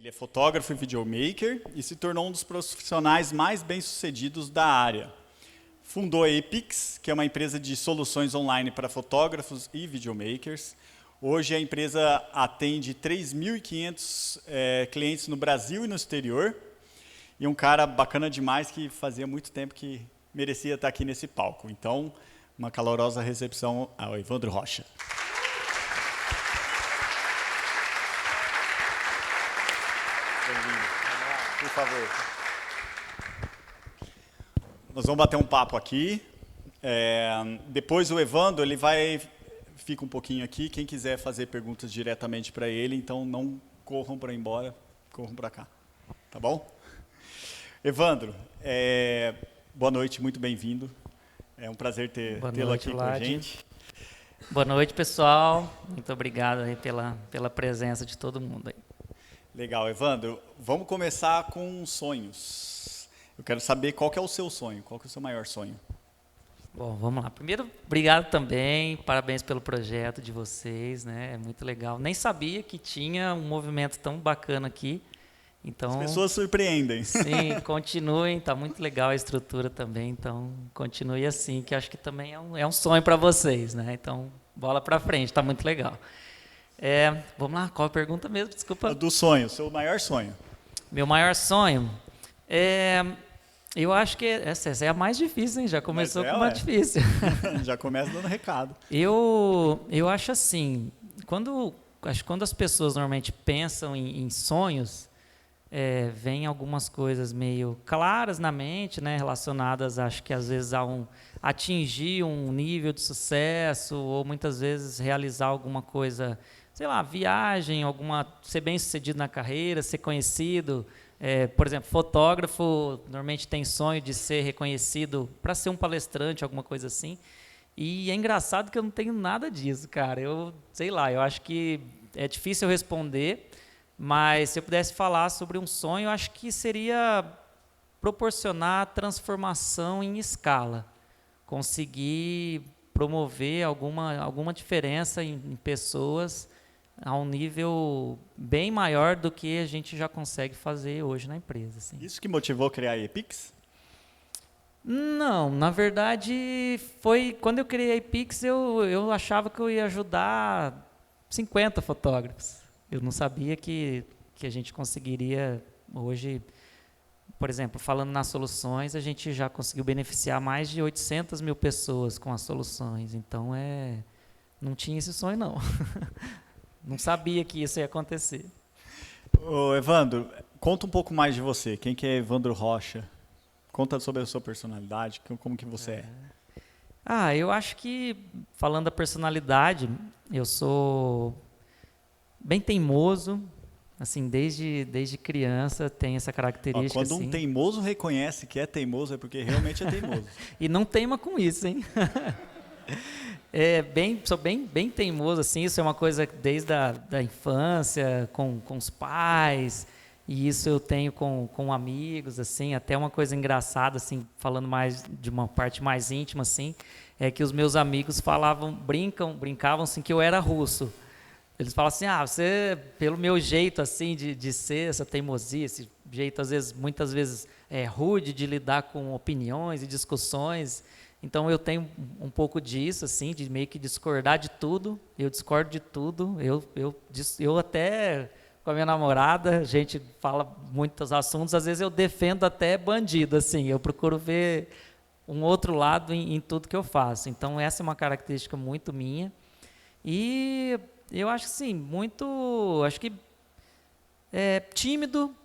Ele é fotógrafo e videomaker e se tornou um dos profissionais mais bem-sucedidos da área. Fundou a Epix, que é uma empresa de soluções online para fotógrafos e videomakers. Hoje a empresa atende 3.500 clientes no Brasil e no exterior. E um cara bacana demais que fazia muito tempo que merecia estar aqui nesse palco. Então, uma calorosa recepção ao Evandro Rocha. Bem-vindo. Por favor. Nós vamos bater um papo aqui. Depois o Evandro, fica um pouquinho aqui. Quem quiser fazer perguntas diretamente para ele, então não corram para ir embora, corram para cá. Tá bom? Evandro, boa noite, muito bem-vindo. É um prazer tê-lo aqui com a gente. Boa noite, pessoal. Muito obrigado aí pela presença de todo mundo aí. Legal, Evandro. Vamos começar com sonhos. Eu quero saber qual que é o seu sonho, qual que é o seu maior sonho? Bom, vamos lá. Primeiro, obrigado também, parabéns pelo projeto de vocês, né? É muito legal. Nem sabia que tinha um movimento tão bacana aqui. Então, as pessoas surpreendem. Sim, continuem, tá muito legal a estrutura também, então continue assim, que acho que também é um sonho para vocês, né? Então, bola para frente, tá muito legal. Vamos lá, qual a pergunta mesmo? Desculpa. Do sonho, seu maior sonho. Meu maior sonho? Eu acho que essa é a mais difícil, hein? Já começou com uma difícil. Já começa dando recado. Eu acho assim, quando as pessoas normalmente pensam em sonhos, vem algumas coisas meio claras na mente, né, relacionadas, acho que às vezes atingir um nível de sucesso ou muitas vezes realizar alguma coisa, sei lá, viagem, ser bem-sucedido na carreira, ser conhecido. Por exemplo, fotógrafo normalmente tem sonho de ser reconhecido para ser um palestrante, alguma coisa assim. E é engraçado que eu não tenho nada disso, cara. Eu acho que é difícil eu responder. Mas se eu pudesse falar sobre um sonho, eu acho que seria proporcionar transformação em escala. Conseguir promover alguma diferença em pessoas a um nível bem maior do que a gente já consegue fazer hoje na empresa. Assim. Isso que motivou a criar a Epix? Não, na verdade, foi quando eu criei a Epix, eu achava que eu ia ajudar 50 fotógrafos. Eu não sabia que a gente conseguiria hoje, por exemplo, falando nas soluções, a gente já conseguiu beneficiar mais de 800 mil pessoas com as soluções. Então, não tinha esse sonho, não. Não sabia que isso ia acontecer. Ô, Evandro, conta um pouco mais de você. Quem que é Evandro Rocha? Conta sobre a sua personalidade, como que você é. Eu acho que, falando da personalidade, eu sou bem teimoso, assim, desde criança tem essa característica. Quando um teimoso reconhece que é teimoso, é porque realmente é teimoso. E não teima com isso, hein? Sou bem teimoso, assim, isso é uma coisa desde da infância, com os pais, e isso eu tenho com amigos, assim, até uma coisa engraçada, assim, falando mais de uma parte mais íntima, assim, é que os meus amigos brincavam assim, que eu era russo. Eles falam assim, você, pelo meu jeito assim de ser, essa teimosia, esse jeito muitas vezes rude de lidar com opiniões e discussões, então eu tenho um pouco disso, assim, de meio que discordar de tudo, eu discordo de tudo, eu até com a minha namorada, a gente fala muitos assuntos, às vezes eu defendo até bandido, assim, eu procuro ver um outro lado em tudo que eu faço, então essa é uma característica muito minha, e eu acho que sim, tímido.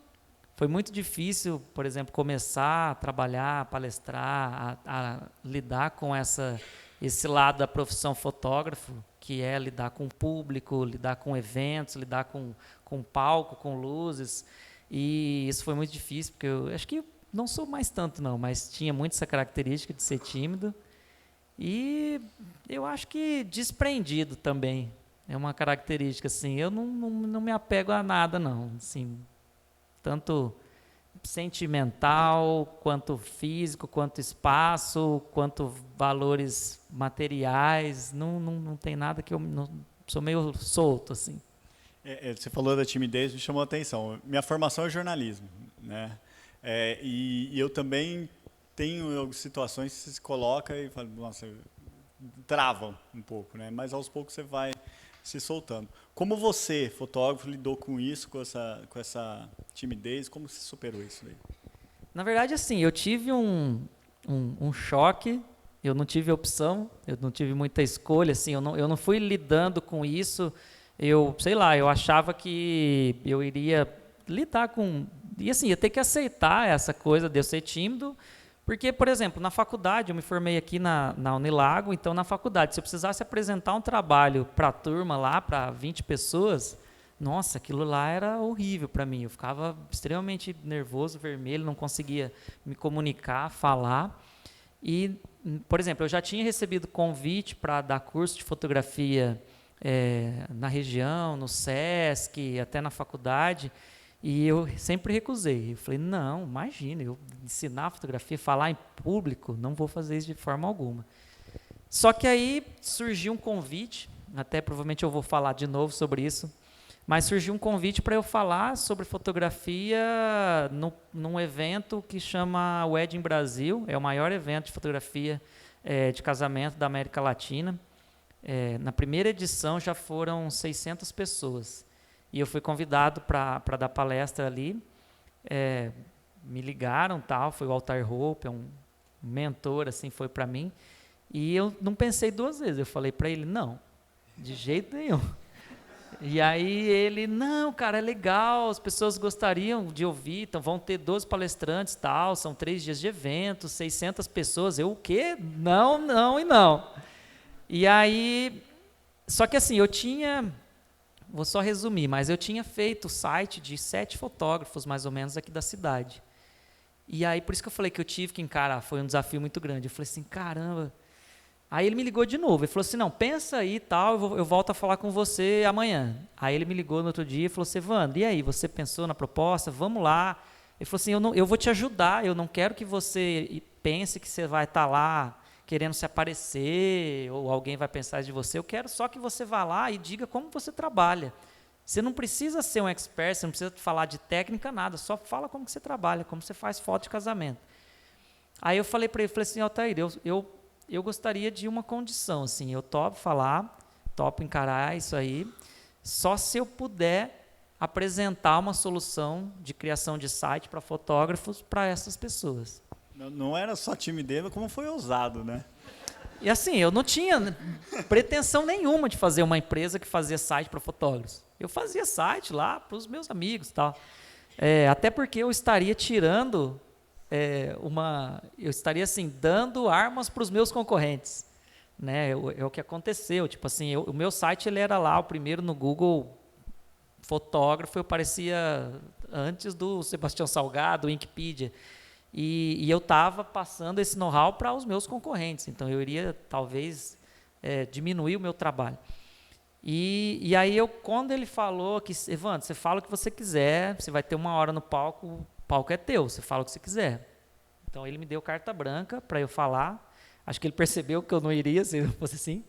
Foi muito difícil, por exemplo, começar a trabalhar, a palestrar, a lidar com esse lado da profissão fotógrafo, que é lidar com o público, lidar com eventos, lidar com palco, com luzes. E isso foi muito difícil, porque eu acho que não sou mais tanto não, mas tinha muito essa característica de ser tímido. E eu acho que desprendido também. É uma característica, assim, eu não me apego a nada, não, assim, tanto sentimental, quanto físico, quanto espaço, quanto valores materiais, não tem nada que eu não, sou meio solto, assim. Você falou da timidez, me chamou a atenção. Minha formação é jornalismo, né? E eu também tenho situações que você se coloca e fala, nossa, travam um pouco, né? Mas aos poucos você vai se soltando. Como você, fotógrafo, lidou com isso, com essa timidez? Como você superou isso daí? Na verdade, assim, eu tive um choque, eu não tive opção, eu não tive muita escolha, assim, eu não fui lidando com isso, sei lá, eu achava que eu iria lidar com... E assim, ia ter que aceitar essa coisa de eu ser tímido, porque, por exemplo, na faculdade, eu me formei aqui na Unilago, então na faculdade, se eu precisasse apresentar um trabalho para a turma lá, para 20 pessoas, nossa, aquilo lá era horrível para mim. Eu ficava extremamente nervoso, vermelho, não conseguia me comunicar, falar. E, por exemplo, eu já tinha recebido convite para dar curso de fotografia na região, no SESC, até na faculdade, e eu sempre recusei. Eu falei, não, imagina, eu ensinar fotografia, falar em público, não vou fazer isso de forma alguma. Só que aí surgiu um convite, até provavelmente eu vou falar de novo sobre isso, mas surgiu um convite para eu falar sobre fotografia num evento que chama Wedding Brasil, é o maior evento de fotografia de casamento da América Latina. Na primeira edição já foram 600 pessoas. E eu fui convidado para dar palestra ali. Me ligaram, tal, foi o Altar Hope, um mentor, assim, foi para mim. E eu não pensei duas vezes. Eu falei para ele, não, de jeito nenhum. E aí ele, não, cara, é legal, as pessoas gostariam de ouvir, então vão ter 12 palestrantes, tal, são 3 dias de evento, 600 pessoas. Eu, o quê? Não, não e não. E aí, só que assim, vou só resumir, mas eu tinha feito o site de 7 fotógrafos, mais ou menos, aqui da cidade. E aí, por isso que eu falei que eu tive que encarar, foi um desafio muito grande. Eu falei assim, caramba. Aí ele me ligou de novo, ele falou assim, não, pensa aí e tal, eu volto a falar com você amanhã. Aí ele me ligou no outro dia e falou assim, Evandro, e aí, você pensou na proposta? Vamos lá. Ele falou assim, eu vou te ajudar, eu não quero que você pense que você vai estar lá querendo se aparecer, ou alguém vai pensar de você, eu quero só que você vá lá e diga como você trabalha. Você não precisa ser um expert, você não precisa falar de técnica, nada, só fala como que você trabalha, como você faz foto de casamento. Aí eu falei para ele, falei assim, Altair, eu gostaria de uma condição, assim, eu topo falar, topo encarar isso aí, só se eu puder apresentar uma solução de criação de site para fotógrafos para essas pessoas. Não era só timidez, como foi ousado, né? E assim, eu não tinha pretensão nenhuma de fazer uma empresa que fazia site para fotógrafos. Eu fazia site lá para os meus amigos e tal. Até porque eu estaria tirando eu estaria assim, dando armas para os meus concorrentes. Né? É o que aconteceu. Tipo assim, o meu site ele era lá, o primeiro no Google fotógrafo, eu parecia antes do Sebastião Salgado, Wikipedia. E eu estava passando esse know-how para os meus concorrentes, então eu iria talvez diminuir o meu trabalho. E aí quando ele falou que, Evandro, você fala o que você quiser, você vai ter 1 hora no palco, o palco é teu, você fala o que você quiser. Então ele me deu carta branca para eu falar, acho que ele percebeu que eu não iria, se não fosse assim.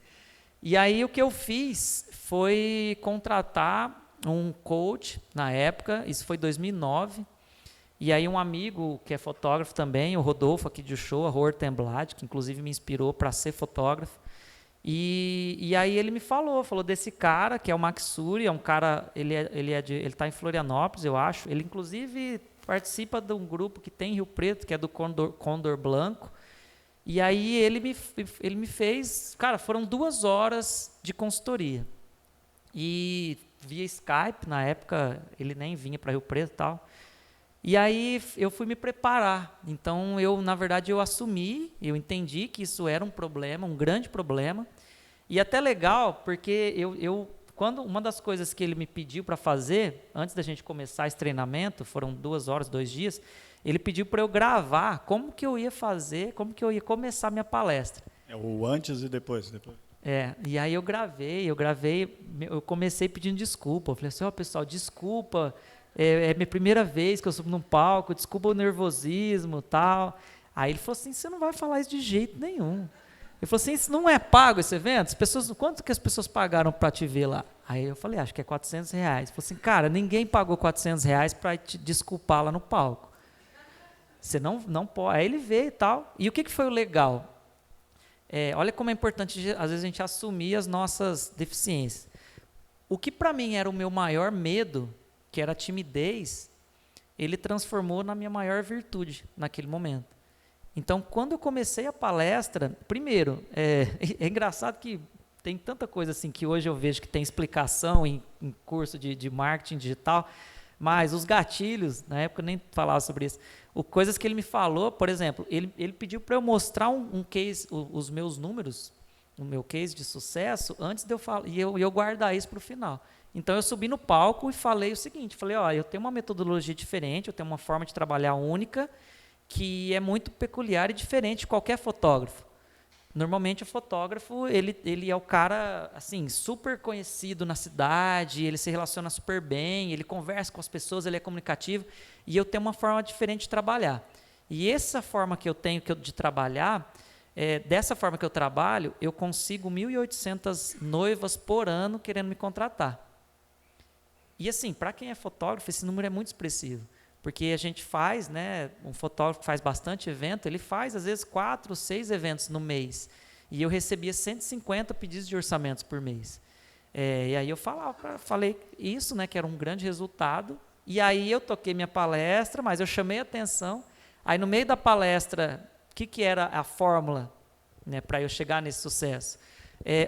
E aí o que eu fiz foi contratar um coach na época, isso foi 2009, e aí um amigo que é fotógrafo também, o Rodolfo aqui de Uchoa, Hortenblad, que inclusive me inspirou para ser fotógrafo. E aí ele me falou desse cara, que é o Max Suri, é um cara, ele está em Florianópolis, eu acho. Ele inclusive participa de um grupo que tem em Rio Preto, que é do Condor Blanco. E aí ele me fez, cara, foram 2 horas de consultoria. E via Skype, na época ele nem vinha para Rio Preto e tal. E aí eu fui me preparar. Então, na verdade, eu assumi, eu entendi que isso era um problema, um grande problema. E até legal, porque quando uma das coisas que ele me pediu para fazer, antes da gente começar esse treinamento, foram 2 horas, 2 dias, ele pediu para eu gravar como que eu ia fazer, como que eu ia começar a minha palestra. O antes e depois. E aí eu gravei, eu comecei pedindo desculpa. Eu falei assim, pessoal, desculpa, é minha primeira vez que eu subo num palco, desculpa o nervosismo e tal. Aí ele falou assim, você não vai falar isso de jeito nenhum. Ele falou assim, isso não é pago esse evento? Quanto que as pessoas pagaram para te ver lá? Aí eu falei, acho que é R$400. Ele falou assim, cara, ninguém pagou R$400 para te desculpar lá no palco. Você não pode. Aí ele veio e tal. E o que foi o legal? Olha como é importante, às vezes, a gente assumir as nossas deficiências. O que para mim era o meu maior medo, que era a timidez, ele transformou na minha maior virtude naquele momento. Então, quando eu comecei a palestra, primeiro, é engraçado que tem tanta coisa assim que hoje eu vejo que tem explicação em curso de marketing digital, mas os gatilhos, na época eu nem falava sobre isso, coisas que ele me falou, por exemplo, ele pediu para eu mostrar um case, os meus números, o meu case de sucesso, antes de eu falar, e eu guardar isso para o final. Então, eu subi no palco e falei o seguinte, eu tenho uma metodologia diferente, eu tenho uma forma de trabalhar única, que é muito peculiar e diferente de qualquer fotógrafo. Normalmente o fotógrafo, ele é o cara assim, super conhecido na cidade, ele se relaciona super bem, ele conversa com as pessoas, ele é comunicativo, e eu tenho uma forma diferente de trabalhar. E essa forma que eu tenho de trabalhar, dessa forma que eu trabalho, eu consigo 1.800 noivas por ano querendo me contratar. E assim, para quem é fotógrafo, esse número é muito expressivo. Porque a gente faz, um fotógrafo que faz bastante evento, ele faz às vezes 4, 6 eventos no mês. E eu recebia 150 pedidos de orçamentos por mês. E aí eu falei isso, que era um grande resultado. E aí eu toquei minha palestra, mas eu chamei a atenção. Aí no meio da palestra, o que era a fórmula para eu chegar nesse sucesso?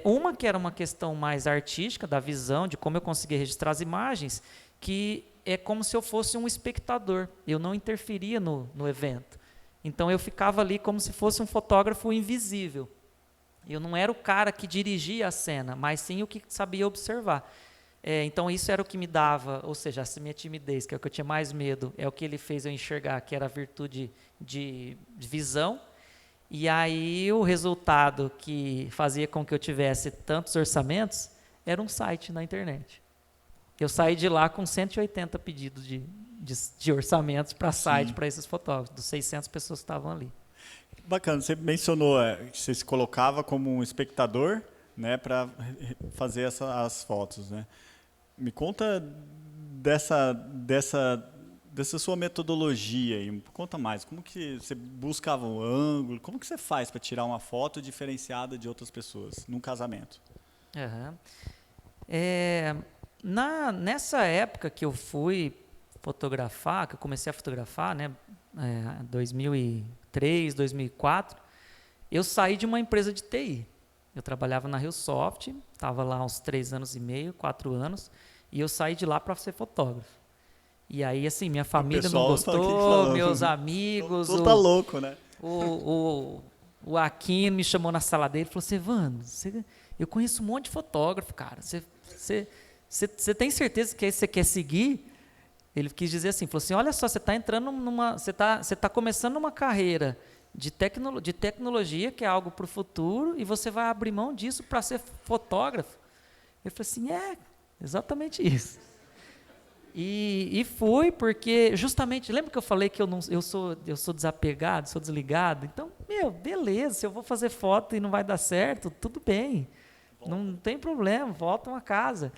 Uma que era uma questão mais artística, da visão, de como eu conseguia registrar as imagens, que é como se eu fosse um espectador, eu não interferia no evento. Então eu ficava ali como se fosse um fotógrafo invisível. Eu não era o cara que dirigia a cena, mas sim o que sabia observar. Então isso era o que me dava, ou seja, essa minha timidez, que é o que eu tinha mais medo, é o que ele fez eu enxergar, que era a virtude de visão. E aí o resultado que fazia com que eu tivesse tantos orçamentos era um site na internet. Eu saí de lá com 180 pedidos de orçamentos para site, para esses fotógrafos, dos 600 pessoas que estavam ali. Bacana, você mencionou que você se colocava como um espectador, para fazer as fotos, Me conta dessa sua metodologia aí, conta mais, como que você buscava um ângulo, como que você faz para tirar uma foto diferenciada de outras pessoas num casamento? Uhum. Nessa época que eu fui fotografar, que eu comecei a fotografar, 2003, 2004, eu saí de uma empresa de TI. Eu trabalhava na RioSoft, estava lá uns 3 anos e meio, 4 anos, e eu saí de lá para ser fotógrafo. E aí, assim, minha família não gostou, meus amigos... Tá louco, né? O Aquino me chamou na sala dele e falou assim, Evandro, eu conheço um monte de fotógrafo, cara, você tem certeza que você quer seguir? Ele quis dizer assim, falou assim, olha só, você está entrando você está começando uma carreira de tecnologia, que é algo para o futuro, e você vai abrir mão disso para ser fotógrafo. Eu falei assim, exatamente isso. E fui porque, justamente, lembra que eu falei que eu sou desapegado, sou desligado? Então, beleza, se eu vou fazer foto e não vai dar certo, tudo bem, não tem problema, volta uma casa.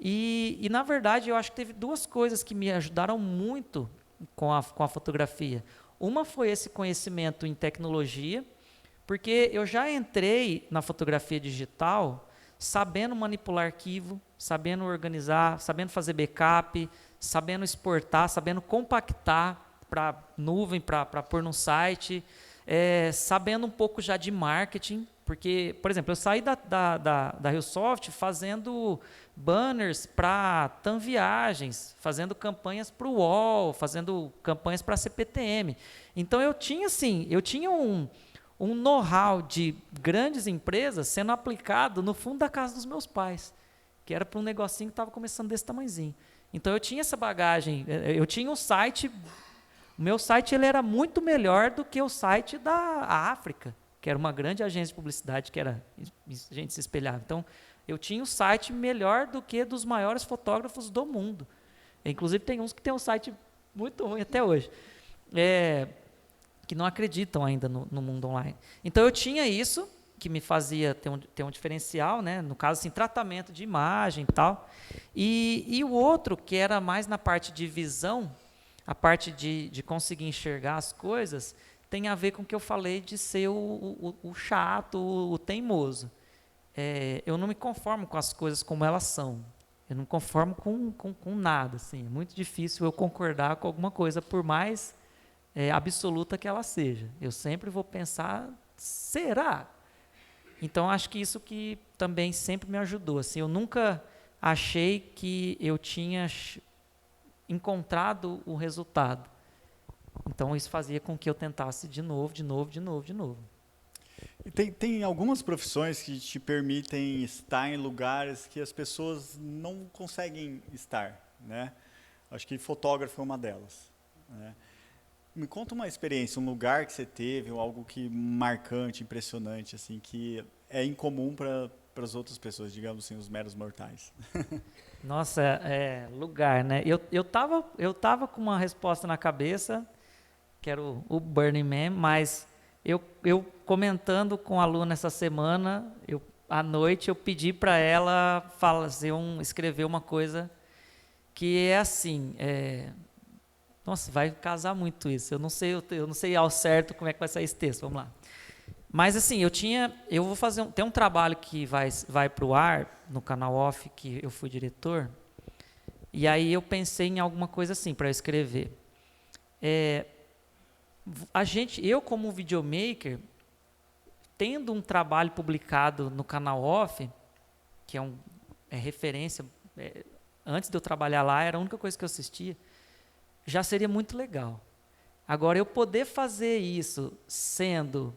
E, na verdade, eu acho que teve 2 coisas que me ajudaram muito com a fotografia. Uma foi esse conhecimento em tecnologia, porque eu já entrei na fotografia digital sabendo manipular arquivo, sabendo organizar, sabendo fazer backup, sabendo exportar, sabendo compactar para nuvem, para pôr no site, sabendo um pouco já de marketing, porque, por exemplo, eu saí da RioSoft fazendo banners para TAM Viagens, fazendo campanhas para o UOL, fazendo campanhas para a CPTM. Então, eu tinha um know-how de grandes empresas sendo aplicado no fundo da casa dos meus pais, que era para um negocinho que estava começando desse tamanhozinho. Então, eu tinha essa bagagem, eu tinha um site, o meu site ele era muito melhor do que o site da África, que era uma grande agência de publicidade, que era, a gente se espelhava. Então, eu tinha um site melhor do que dos maiores fotógrafos do mundo. Inclusive, tem uns que tem um site muito ruim até hoje, que não acreditam ainda no mundo online. Então, eu tinha isso, que me fazia ter um diferencial, né? No caso, assim, tratamento de imagem e tal. E o outro, que era mais na parte de visão, a parte de conseguir enxergar as coisas, tem a ver com o que eu falei de ser o chato, o teimoso. Eu não me conformo com as coisas como elas são. Eu não me conformo com nada. Assim. É muito difícil eu concordar com alguma coisa, por mais absoluta que ela seja. Eu sempre vou pensar, será? Então, acho que isso que também sempre me ajudou. Assim, eu nunca achei que eu tinha encontrado o resultado. Então, isso fazia com que eu tentasse de novo. E tem algumas profissões que te permitem estar em lugares que as pessoas não conseguem estar, né? Acho que fotógrafo é uma delas, né? Me conta uma experiência, um lugar que você teve, ou algo que marcante, impressionante, assim, que é incomum para as outras pessoas, digamos assim, os meros mortais. Nossa, lugar, né? Eu tava com uma resposta na cabeça, que era o Burning Man, mas eu comentando com a aluna essa semana, à noite eu pedi para ela escrever uma coisa que é assim, nossa, vai casar muito isso. Eu não sei ao certo como é que vai sair esse texto. Vamos lá. Mas assim, eu vou fazer tem um trabalho que vai para o ar no canal Off, que eu fui diretor. E aí eu pensei em alguma coisa assim para eu escrever. Eu como videomaker, tendo um trabalho publicado no canal Off, que é referência, antes de eu trabalhar lá era a única coisa que eu assistia, já seria muito legal. Agora, eu poder fazer isso sendo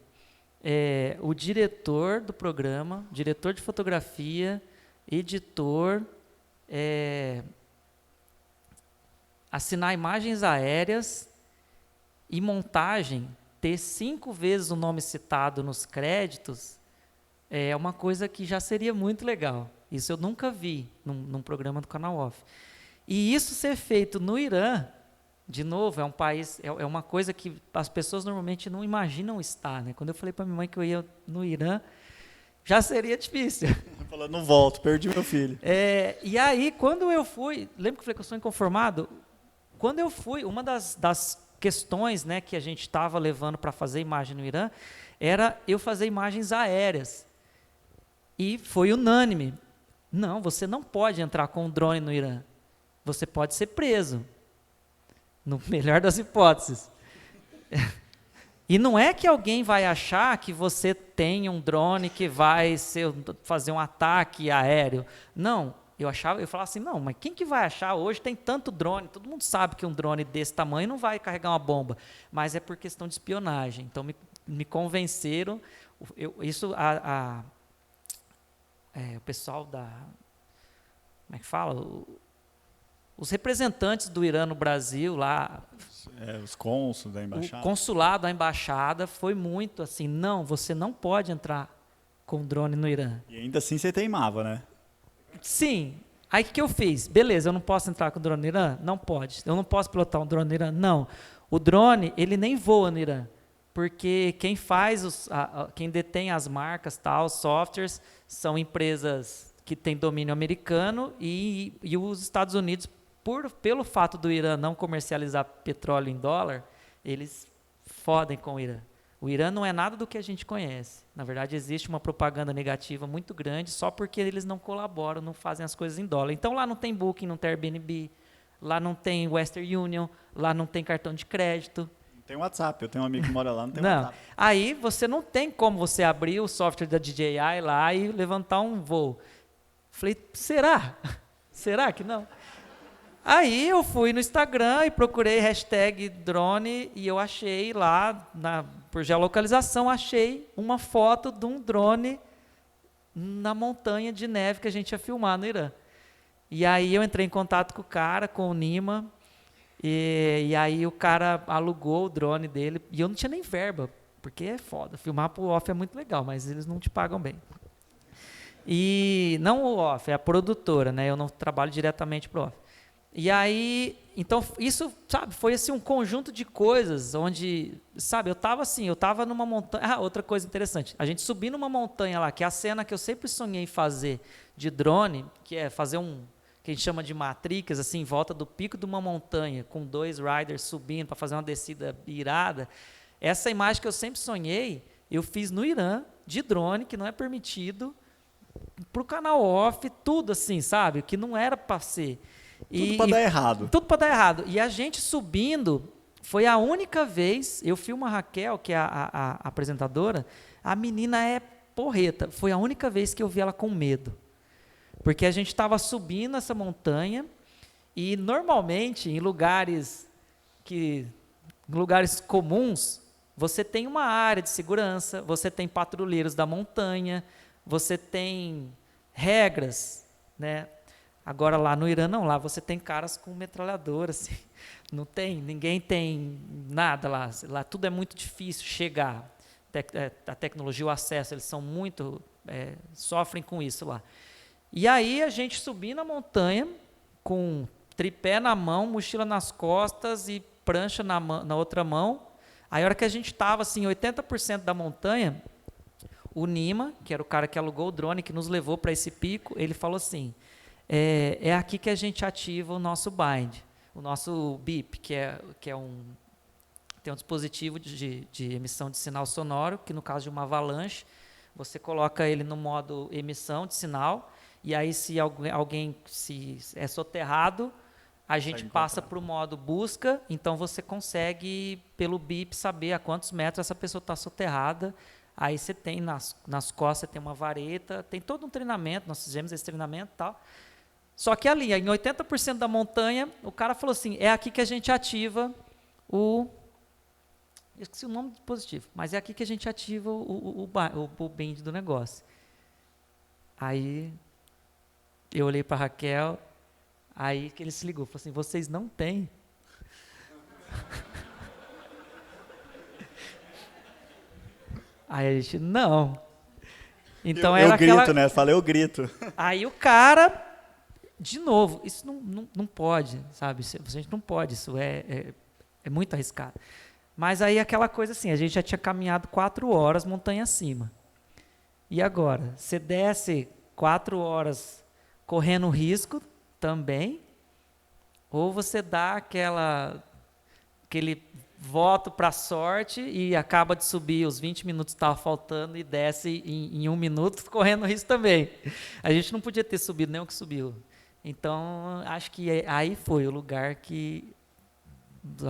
o diretor do programa, diretor de fotografia, editor, assinar imagens aéreas e montagem, ter 5 vezes o nome citado nos créditos, é uma coisa que já seria muito legal. Isso eu nunca vi num programa do canal Off. E isso ser feito no Irã, de novo, é um país, é uma coisa que as pessoas normalmente não imaginam estar, né? Quando eu falei para minha mãe que eu ia no Irã, já seria difícil. Falando, não volto, perdi meu filho. E aí, quando eu fui, lembra que eu falei que eu sou inconformado? Quando eu fui, uma das questões, né, que a gente estava levando para fazer imagem no Irã, era eu fazer imagens aéreas. E foi unânime. Não, você não pode entrar com um drone no Irã. Você pode ser preso. No melhor das hipóteses. E não é que alguém vai achar que você tem um drone que vai fazer um ataque aéreo. Não, eu falava assim, não, mas quem que vai achar? Hoje tem tanto drone, todo mundo sabe que um drone desse tamanho não vai carregar uma bomba, mas é por questão de espionagem. Então me convenceram, o pessoal como é que fala? Os representantes do Irã no Brasil lá, os cônsulos da embaixada. O consulado, a embaixada, foi muito assim, não, você não pode entrar com drone no Irã. E ainda assim você teimava, né? Sim. Aí o que eu fiz? Beleza, eu não posso entrar com drone no Irã? Não pode. Eu não posso pilotar um drone no Irã? Não. O drone, ele nem voa no Irã, porque quem quem detém as marcas, os softwares, são empresas que têm domínio americano e os Estados Unidos, pelo fato do Irã não comercializar petróleo em dólar, eles fodem com o Irã. O Irã não é nada do que a gente conhece. Na verdade, existe uma propaganda negativa muito grande só porque eles não colaboram, não fazem as coisas em dólar. Então, lá não tem Booking, não tem Airbnb, lá não tem Western Union, lá não tem cartão de crédito. Tem WhatsApp, eu tenho um amigo que mora lá, não tem não. WhatsApp. Aí, você não tem como você abrir o software da DJI lá e levantar um voo. Falei, será? Será que não? Aí eu fui no Instagram e procurei hashtag drone e eu achei lá, por geolocalização, achei uma foto de um drone na montanha de neve que a gente ia filmar no Irã. E aí eu entrei em contato com o cara, com o Nima, e aí o cara alugou o drone dele, e eu não tinha nem verba, porque é foda, filmar pro Off é muito legal, mas eles não te pagam bem. E não o Off, é a produtora, né? Eu não trabalho diretamente pro Off. E aí, então, isso, sabe, foi assim um conjunto de coisas onde, sabe, eu estava numa montanha. Ah, outra coisa interessante, a gente subiu numa montanha lá, que é a cena que eu sempre sonhei em fazer de drone, que é fazer que a gente chama de matrix, assim, em volta do pico de uma montanha, com 2 riders subindo para fazer uma descida irada. Essa imagem que eu sempre sonhei, eu fiz no Irã, de drone, que não é permitido, para o canal off, tudo assim, sabe, que não era para ser. Tudo para dar errado. Tudo para dar errado. E a gente subindo, foi a única vez, eu filmo a Raquel, que é a apresentadora, a menina é porreta, foi a única vez que eu vi ela com medo. Porque a gente estava subindo essa montanha e, normalmente, em lugares comuns, você tem uma área de segurança, você tem patrulheiros da montanha, você tem regras, né? Agora, lá no Irã, não. Lá você tem caras com metralhadora, assim. Não tem, ninguém tem nada lá. Lá tudo é muito difícil chegar. A tecnologia, o acesso, eles são muito... sofrem com isso lá. E aí, a gente subia na montanha, com tripé na mão, mochila nas costas e prancha na outra mão. Aí, a hora que a gente estava, assim, 80% da montanha, o Nima, que era o cara que alugou o drone, que nos levou para esse pico, ele falou assim... É aqui que a gente ativa o nosso bind, o nosso BIP, que tem um dispositivo de emissão de sinal sonoro, que no caso de uma avalanche, você coloca ele no modo emissão de sinal, e aí se alguém se é soterrado, a gente passa para o modo busca, então você consegue, pelo BIP, saber a quantos metros essa pessoa está soterrada. Aí você tem nas costas, você tem uma vareta, tem todo um treinamento, nós fizemos esse treinamento e tal. Só que ali, em 80% da montanha, o cara falou assim, é aqui que a gente ativa eu esqueci o nome do dispositivo, mas é aqui que a gente ativa o bind do negócio. Aí, eu olhei para a Raquel, aí que ele se ligou, falou assim, vocês não têm. Aí a gente, não. Então eu grito, né? Falei, eu grito. Aí o cara... De novo, isso não pode, sabe? A gente não pode, isso é muito arriscado. Mas aí aquela coisa assim, a gente já tinha caminhado 4 horas montanha acima. E agora? Você desce 4 horas correndo risco também, ou você dá aquele voto para a sorte e acaba de subir, os 20 minutos que estavam faltando e desce em 1 minuto correndo risco também. A gente não podia ter subido nem o que subiu. Então, acho que aí foi o lugar que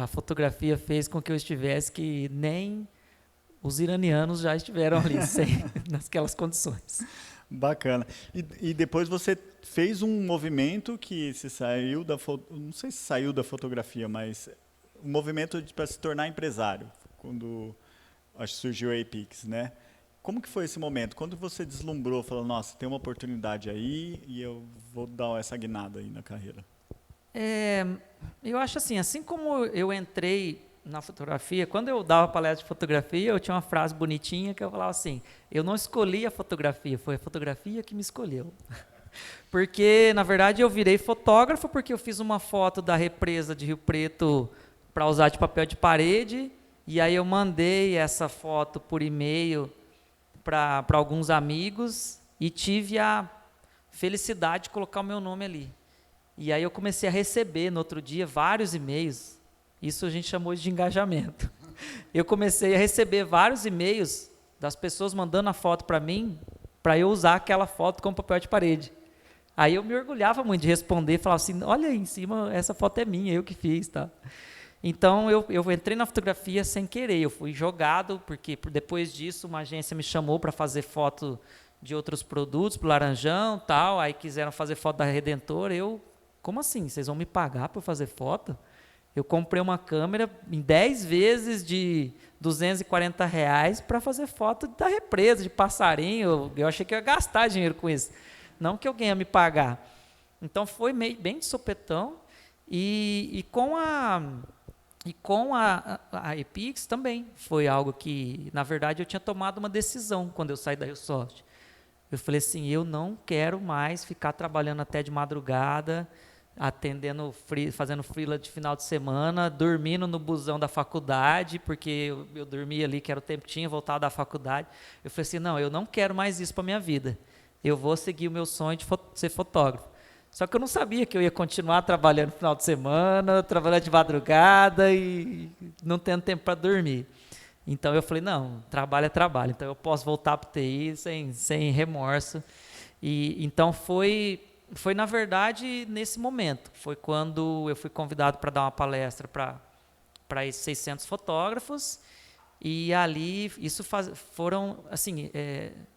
a fotografia fez com que eu estivesse, que nem os iranianos já estiveram ali, naquelas condições. Bacana. E depois você fez um movimento que se saiu não sei se saiu da fotografia, mas um movimento para se tornar empresário, quando acho que surgiu a Epix, né? Como que foi esse momento? Quando você deslumbrou, falou, nossa, tem uma oportunidade aí e eu vou dar essa guinada aí na carreira? Eu acho assim como eu entrei na fotografia, quando eu dava palestra de fotografia, eu tinha uma frase bonitinha que eu falava assim, eu não escolhi a fotografia, foi a fotografia que me escolheu. Porque, na verdade, eu virei fotógrafo porque eu fiz uma foto da represa de Rio Preto para usar de papel de parede, e aí eu mandei essa foto por e-mail para alguns amigos e tive a felicidade de colocar o meu nome ali. E aí eu comecei a receber no outro dia vários e-mails. Isso a gente chamou de engajamento. Eu comecei a receber vários e-mails das pessoas mandando a foto para mim, para eu usar aquela foto como papel de parede. Aí eu me orgulhava muito de responder e falava assim, olha aí em cima, essa foto é minha, eu que fiz, tá? Então, eu entrei na fotografia sem querer, eu fui jogado, porque depois disso uma agência me chamou para fazer foto de outros produtos, para o Laranjão e tal, aí quiseram fazer foto da Redentor, como assim, vocês vão me pagar por fazer foto? Eu comprei uma câmera em 10 vezes de R$240 para fazer foto da represa, de passarinho, eu achei que eu ia gastar dinheiro com isso, não que alguém ia me pagar. Então, foi bem de sopetão, e com a Epix também foi algo que, na verdade, eu tinha tomado uma decisão quando eu saí da RioSoft. Eu falei assim, eu não quero mais ficar trabalhando até de madrugada, fazendo freela de final de semana, dormindo no busão da faculdade, porque eu dormia ali, que era o tempo que tinha, voltava da faculdade. Eu falei assim, não, eu não quero mais isso para minha vida. Eu vou seguir o meu sonho de ser fotógrafo. Só que eu não sabia que eu ia continuar trabalhando no final de semana, trabalhando de madrugada e não tendo tempo para dormir. Então eu falei, não, trabalho é trabalho, então eu posso voltar para o TI sem remorso. E então foi na verdade nesse momento, foi quando eu fui convidado para dar uma palestra para esses 600 fotógrafos, e ali foram assim,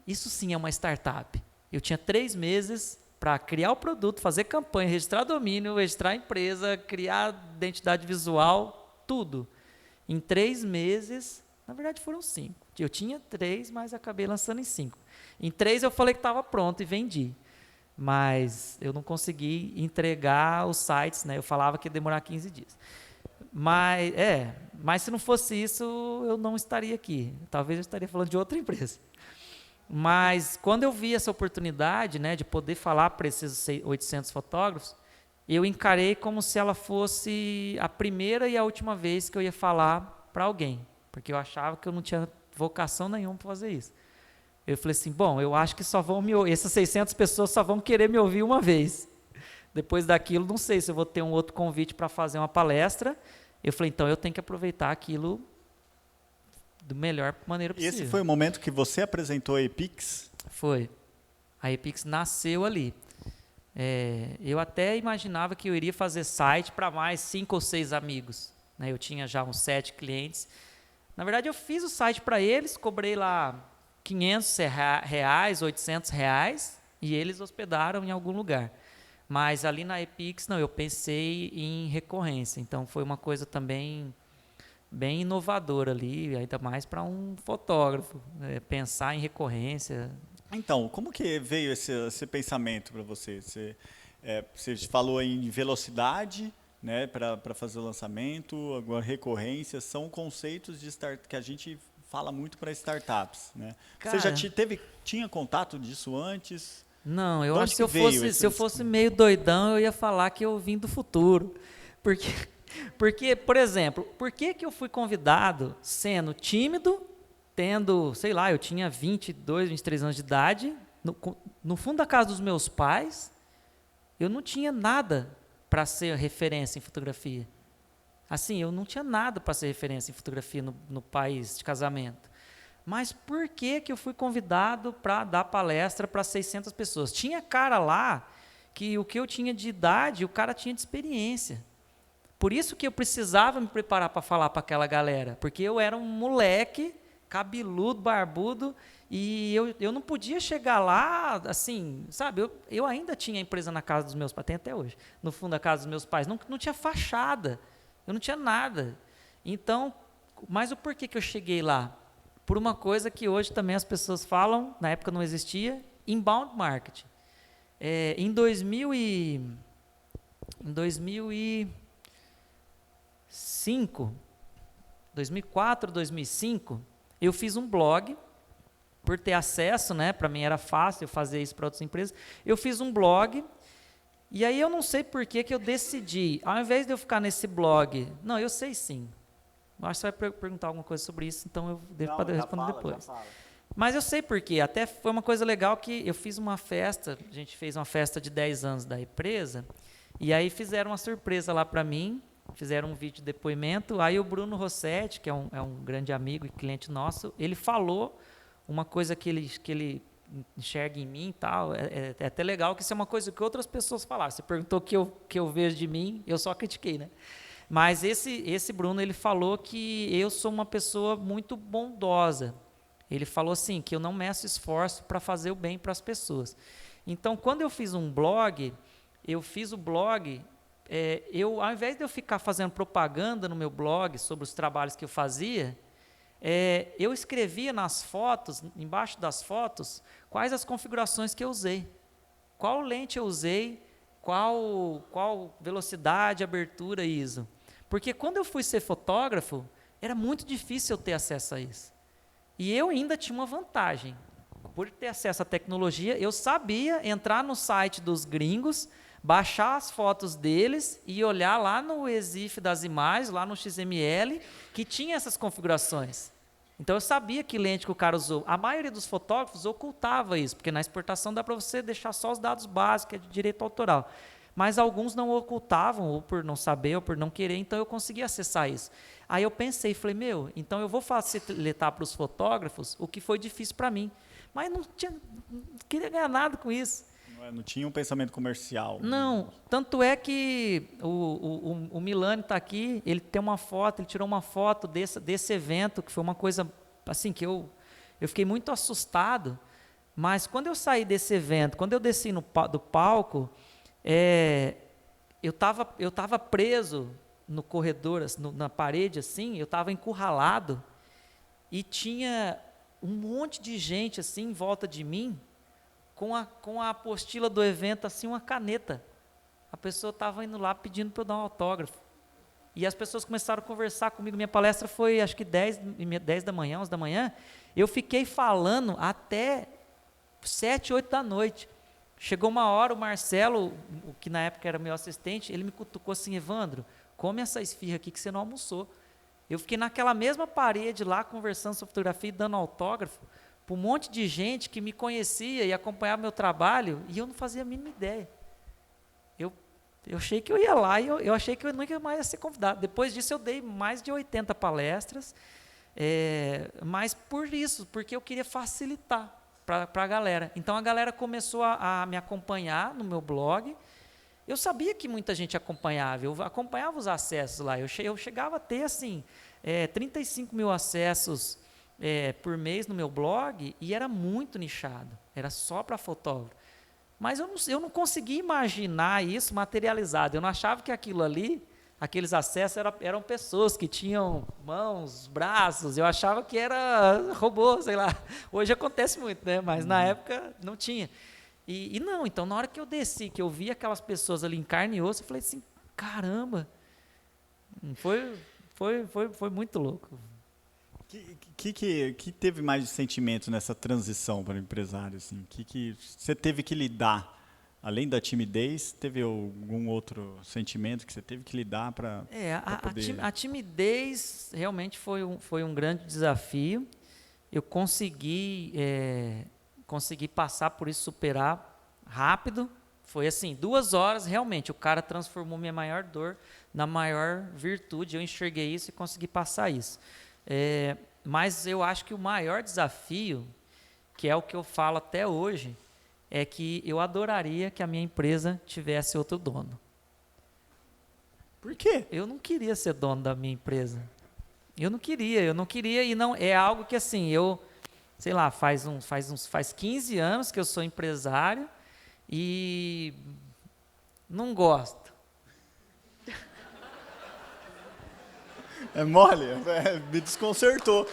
isso sim é uma startup. Eu tinha 3 meses para criar o produto, fazer campanha, registrar domínio, registrar a empresa, criar identidade visual, tudo. Em 3 meses, na verdade foram 5. Eu tinha 3, mas acabei lançando em 5. Em 3 eu falei que estava pronto e vendi. Mas eu não consegui entregar os sites, né? Eu falava que ia demorar 15 dias. Mas se não fosse isso, eu não estaria aqui. Talvez eu estaria falando de outra empresa. Mas quando eu vi essa oportunidade, né, de poder falar para esses 800 fotógrafos, eu encarei como se ela fosse a primeira e a última vez que eu ia falar para alguém, porque eu achava que eu não tinha vocação nenhuma para fazer isso. Eu falei assim, bom, eu acho que essas 600 pessoas só vão querer me ouvir uma vez. Depois daquilo, não sei se eu vou ter um outro convite para fazer uma palestra. Eu falei, então eu tenho que aproveitar aquilo da melhor maneira possível. Esse foi o momento que você apresentou a Epix? Foi. A Epix nasceu ali. Eu até imaginava que eu iria fazer site para mais 5 ou 6 amigos. Né? Eu tinha já uns 7 clientes. Na verdade, eu fiz o site para eles, cobrei lá R$500, R$800, e eles hospedaram em algum lugar. Mas ali na Epix, não, eu pensei em recorrência. Então, foi uma coisa também bem inovadora ali, ainda mais para um fotógrafo, pensar em recorrência. Então, como que veio esse pensamento para você? Você falou em velocidade, né, para fazer o lançamento, agora recorrência, são conceitos que a gente fala muito para startups, né? Cara, você já tinha contato disso antes? Não, eu acho que se eu fosse meio doidão, eu ia falar que eu vim do futuro. Porque, por exemplo, por que eu fui convidado sendo tímido, tendo, sei lá, eu tinha 22, 23 anos de idade, no fundo da casa dos meus pais, eu não tinha nada para ser referência em fotografia. Assim, eu não tinha nada para ser referência em fotografia no país de casamento. Mas por que eu fui convidado para dar palestra para 600 pessoas? Tinha cara lá que o que eu tinha de idade, o cara tinha de experiência. Por isso que eu precisava me preparar para falar para aquela galera, porque eu era um moleque, cabeludo, barbudo, e eu não podia chegar lá, assim, sabe? Eu ainda tinha a empresa na casa dos meus pais, tem até hoje, no fundo da casa dos meus pais, não tinha fachada, eu não tinha nada. Então, mas o porquê que eu cheguei lá? Por uma coisa que hoje também as pessoas falam, na época não existia, inbound marketing. Em 2004, 2005, eu fiz um blog, por ter acesso, né, para mim era fácil eu fazer isso para outras empresas, eu fiz um blog, e aí eu não sei por que eu decidi, ao invés de eu ficar nesse blog, não, eu sei sim, eu acho que você vai perguntar alguma coisa sobre isso, então eu devo responder depois. Mas eu sei por quê, até foi uma coisa legal que eu fiz uma festa, a gente fez uma festa de 10 anos da empresa, e aí fizeram uma surpresa lá para mim, fizeram um vídeo de depoimento, aí o Bruno Rossetti, que é um grande amigo e cliente nosso, ele falou uma coisa que ele enxerga em mim e tal, é até legal que isso é uma coisa que outras pessoas falaram, você perguntou o que eu vejo de mim, eu só critiquei, né? Mas esse Bruno, ele falou que eu sou uma pessoa muito bondosa, ele falou assim, que eu não meço esforço para fazer o bem para as pessoas. Então, quando eu fiz um blog, ao invés de eu ficar fazendo propaganda no meu blog sobre os trabalhos que eu fazia, eu escrevia nas fotos, embaixo das fotos, quais as configurações que eu usei. Qual lente eu usei, qual velocidade, abertura, ISO. Porque quando eu fui ser fotógrafo, era muito difícil eu ter acesso a isso. E eu ainda tinha uma vantagem. Por ter acesso à tecnologia, eu sabia entrar no site dos gringos, baixar as fotos deles e olhar lá no EXIF das imagens, lá no XML, que tinha essas configurações. Então eu sabia que lente que o cara usou. A maioria dos fotógrafos ocultava isso, porque na exportação dá para você deixar só os dados básicos, que é de direito autoral. Mas alguns não ocultavam, ou por não saber, ou por não querer, então eu conseguia acessar isso. Aí eu pensei, falei, então eu vou facilitar para os fotógrafos o que foi difícil para mim. Mas não queria ganhar nada com isso. Não tinha um pensamento comercial. Não, tanto é que o Milani está aqui, ele tem uma foto, ele tirou uma foto desse evento, que foi uma coisa assim que eu fiquei muito assustado, mas quando eu saí desse evento, quando eu desci do palco, eu estava preso no corredor, na parede assim, eu estava encurralado, e tinha um monte de gente assim em volta de mim, com a apostila do evento, assim, uma caneta. A pessoa estava indo lá pedindo para eu dar um autógrafo. E as pessoas começaram a conversar comigo. Minha palestra foi, acho que 10 da manhã, 11 da manhã. Eu fiquei falando até 7, 8 da noite. Chegou uma hora, o Marcelo, que na época era meu assistente, ele me cutucou assim, Evandro, come essa esfirra aqui que você não almoçou. Eu fiquei naquela mesma parede lá, conversando sobre fotografia e dando autógrafo, para um monte de gente que me conhecia e acompanhava meu trabalho, e eu não fazia a mínima ideia. Eu achei que eu ia lá e eu achei que eu nunca mais ia ser convidado. Depois disso eu dei mais de 80 palestras, mas por isso, porque eu queria facilitar para a galera. Então a galera começou a me acompanhar no meu blog. Eu sabia que muita gente acompanhava, eu acompanhava os acessos lá. Eu chegava a ter assim, 35 mil acessos por mês no meu blog, e era muito nichado, era só para fotógrafo. Mas eu não conseguia imaginar isso materializado, eu não achava que aquilo ali, aqueles acessos eram pessoas que tinham mãos, braços, eu achava que era robô, sei lá. Hoje acontece muito, né? Mas na época não tinha. E não, então na hora que eu desci, que eu vi aquelas pessoas ali em carne e osso, eu falei assim, caramba, foi muito louco. Que teve mais de sentimento nessa transição para o empresário? Assim? Que você teve que lidar? Além da timidez, teve algum outro sentimento que você teve que lidar para poder... A timidez realmente foi um grande desafio. Eu consegui passar por isso, superar rápido. Foi assim, 2 horas, realmente, o cara transformou minha maior dor na maior virtude. Eu enxerguei isso e consegui passar isso. Mas eu acho que o maior desafio, que é o que eu falo até hoje, é que eu adoraria que a minha empresa tivesse outro dono. Por quê? Eu não queria ser dono da minha empresa. Eu não queria e não é algo que assim, sei lá, faz 15 anos que eu sou empresário e não gosto. É mole? Me desconcertou.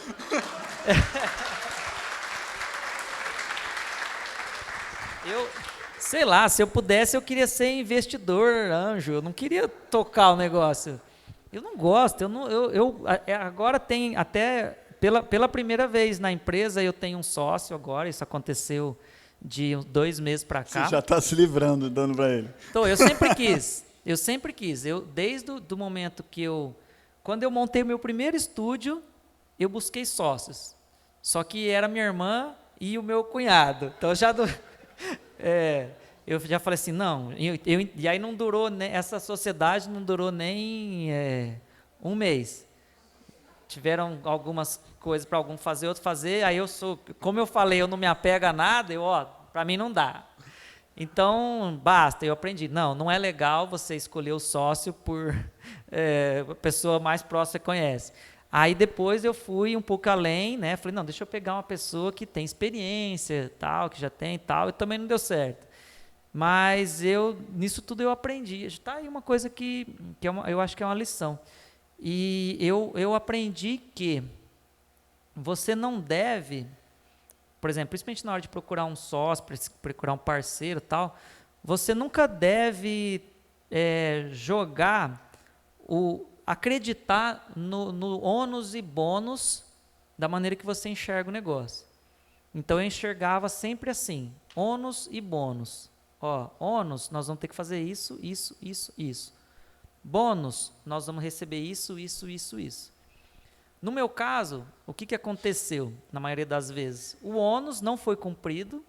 Sei lá, se eu pudesse, eu queria ser investidor anjo, eu não queria tocar o negócio. Eu não gosto, agora tem até, pela primeira vez na empresa, eu tenho um sócio agora, isso aconteceu de 2 meses para cá. Você já está se livrando, dando para ele. Então, eu sempre quis, desde o momento que quando eu montei o meu primeiro estúdio, eu busquei sócios, só que era minha irmã e o meu cunhado, então eu já falei assim, não, e aí não durou, essa sociedade não durou nem 1 mês. Tiveram algumas coisas para algum fazer, outro fazer, aí como eu falei, eu não me apego a nada, para mim não dá. Então, basta, eu aprendi, não é legal você escolher o sócio por a pessoa mais próxima que conhece. Aí depois eu fui um pouco além, né? Falei, não, deixa eu pegar uma pessoa que tem experiência, tal, que já tem tal, e também não deu certo. Mas nisso tudo eu aprendi. Está aí uma coisa que eu acho que é uma lição. E eu aprendi que você não deve, por exemplo, principalmente na hora de procurar um sócio, procurar um parceiro e tal, você nunca deve acreditar no ônus e bônus da maneira que você enxerga o negócio. Então eu enxergava sempre assim, ônus e bônus. Ó, ônus, nós vamos ter que fazer isso, isso, isso, isso. Bônus, nós vamos receber isso, isso, isso, isso. No meu caso, o que aconteceu na maioria das vezes? O ônus não foi cumprido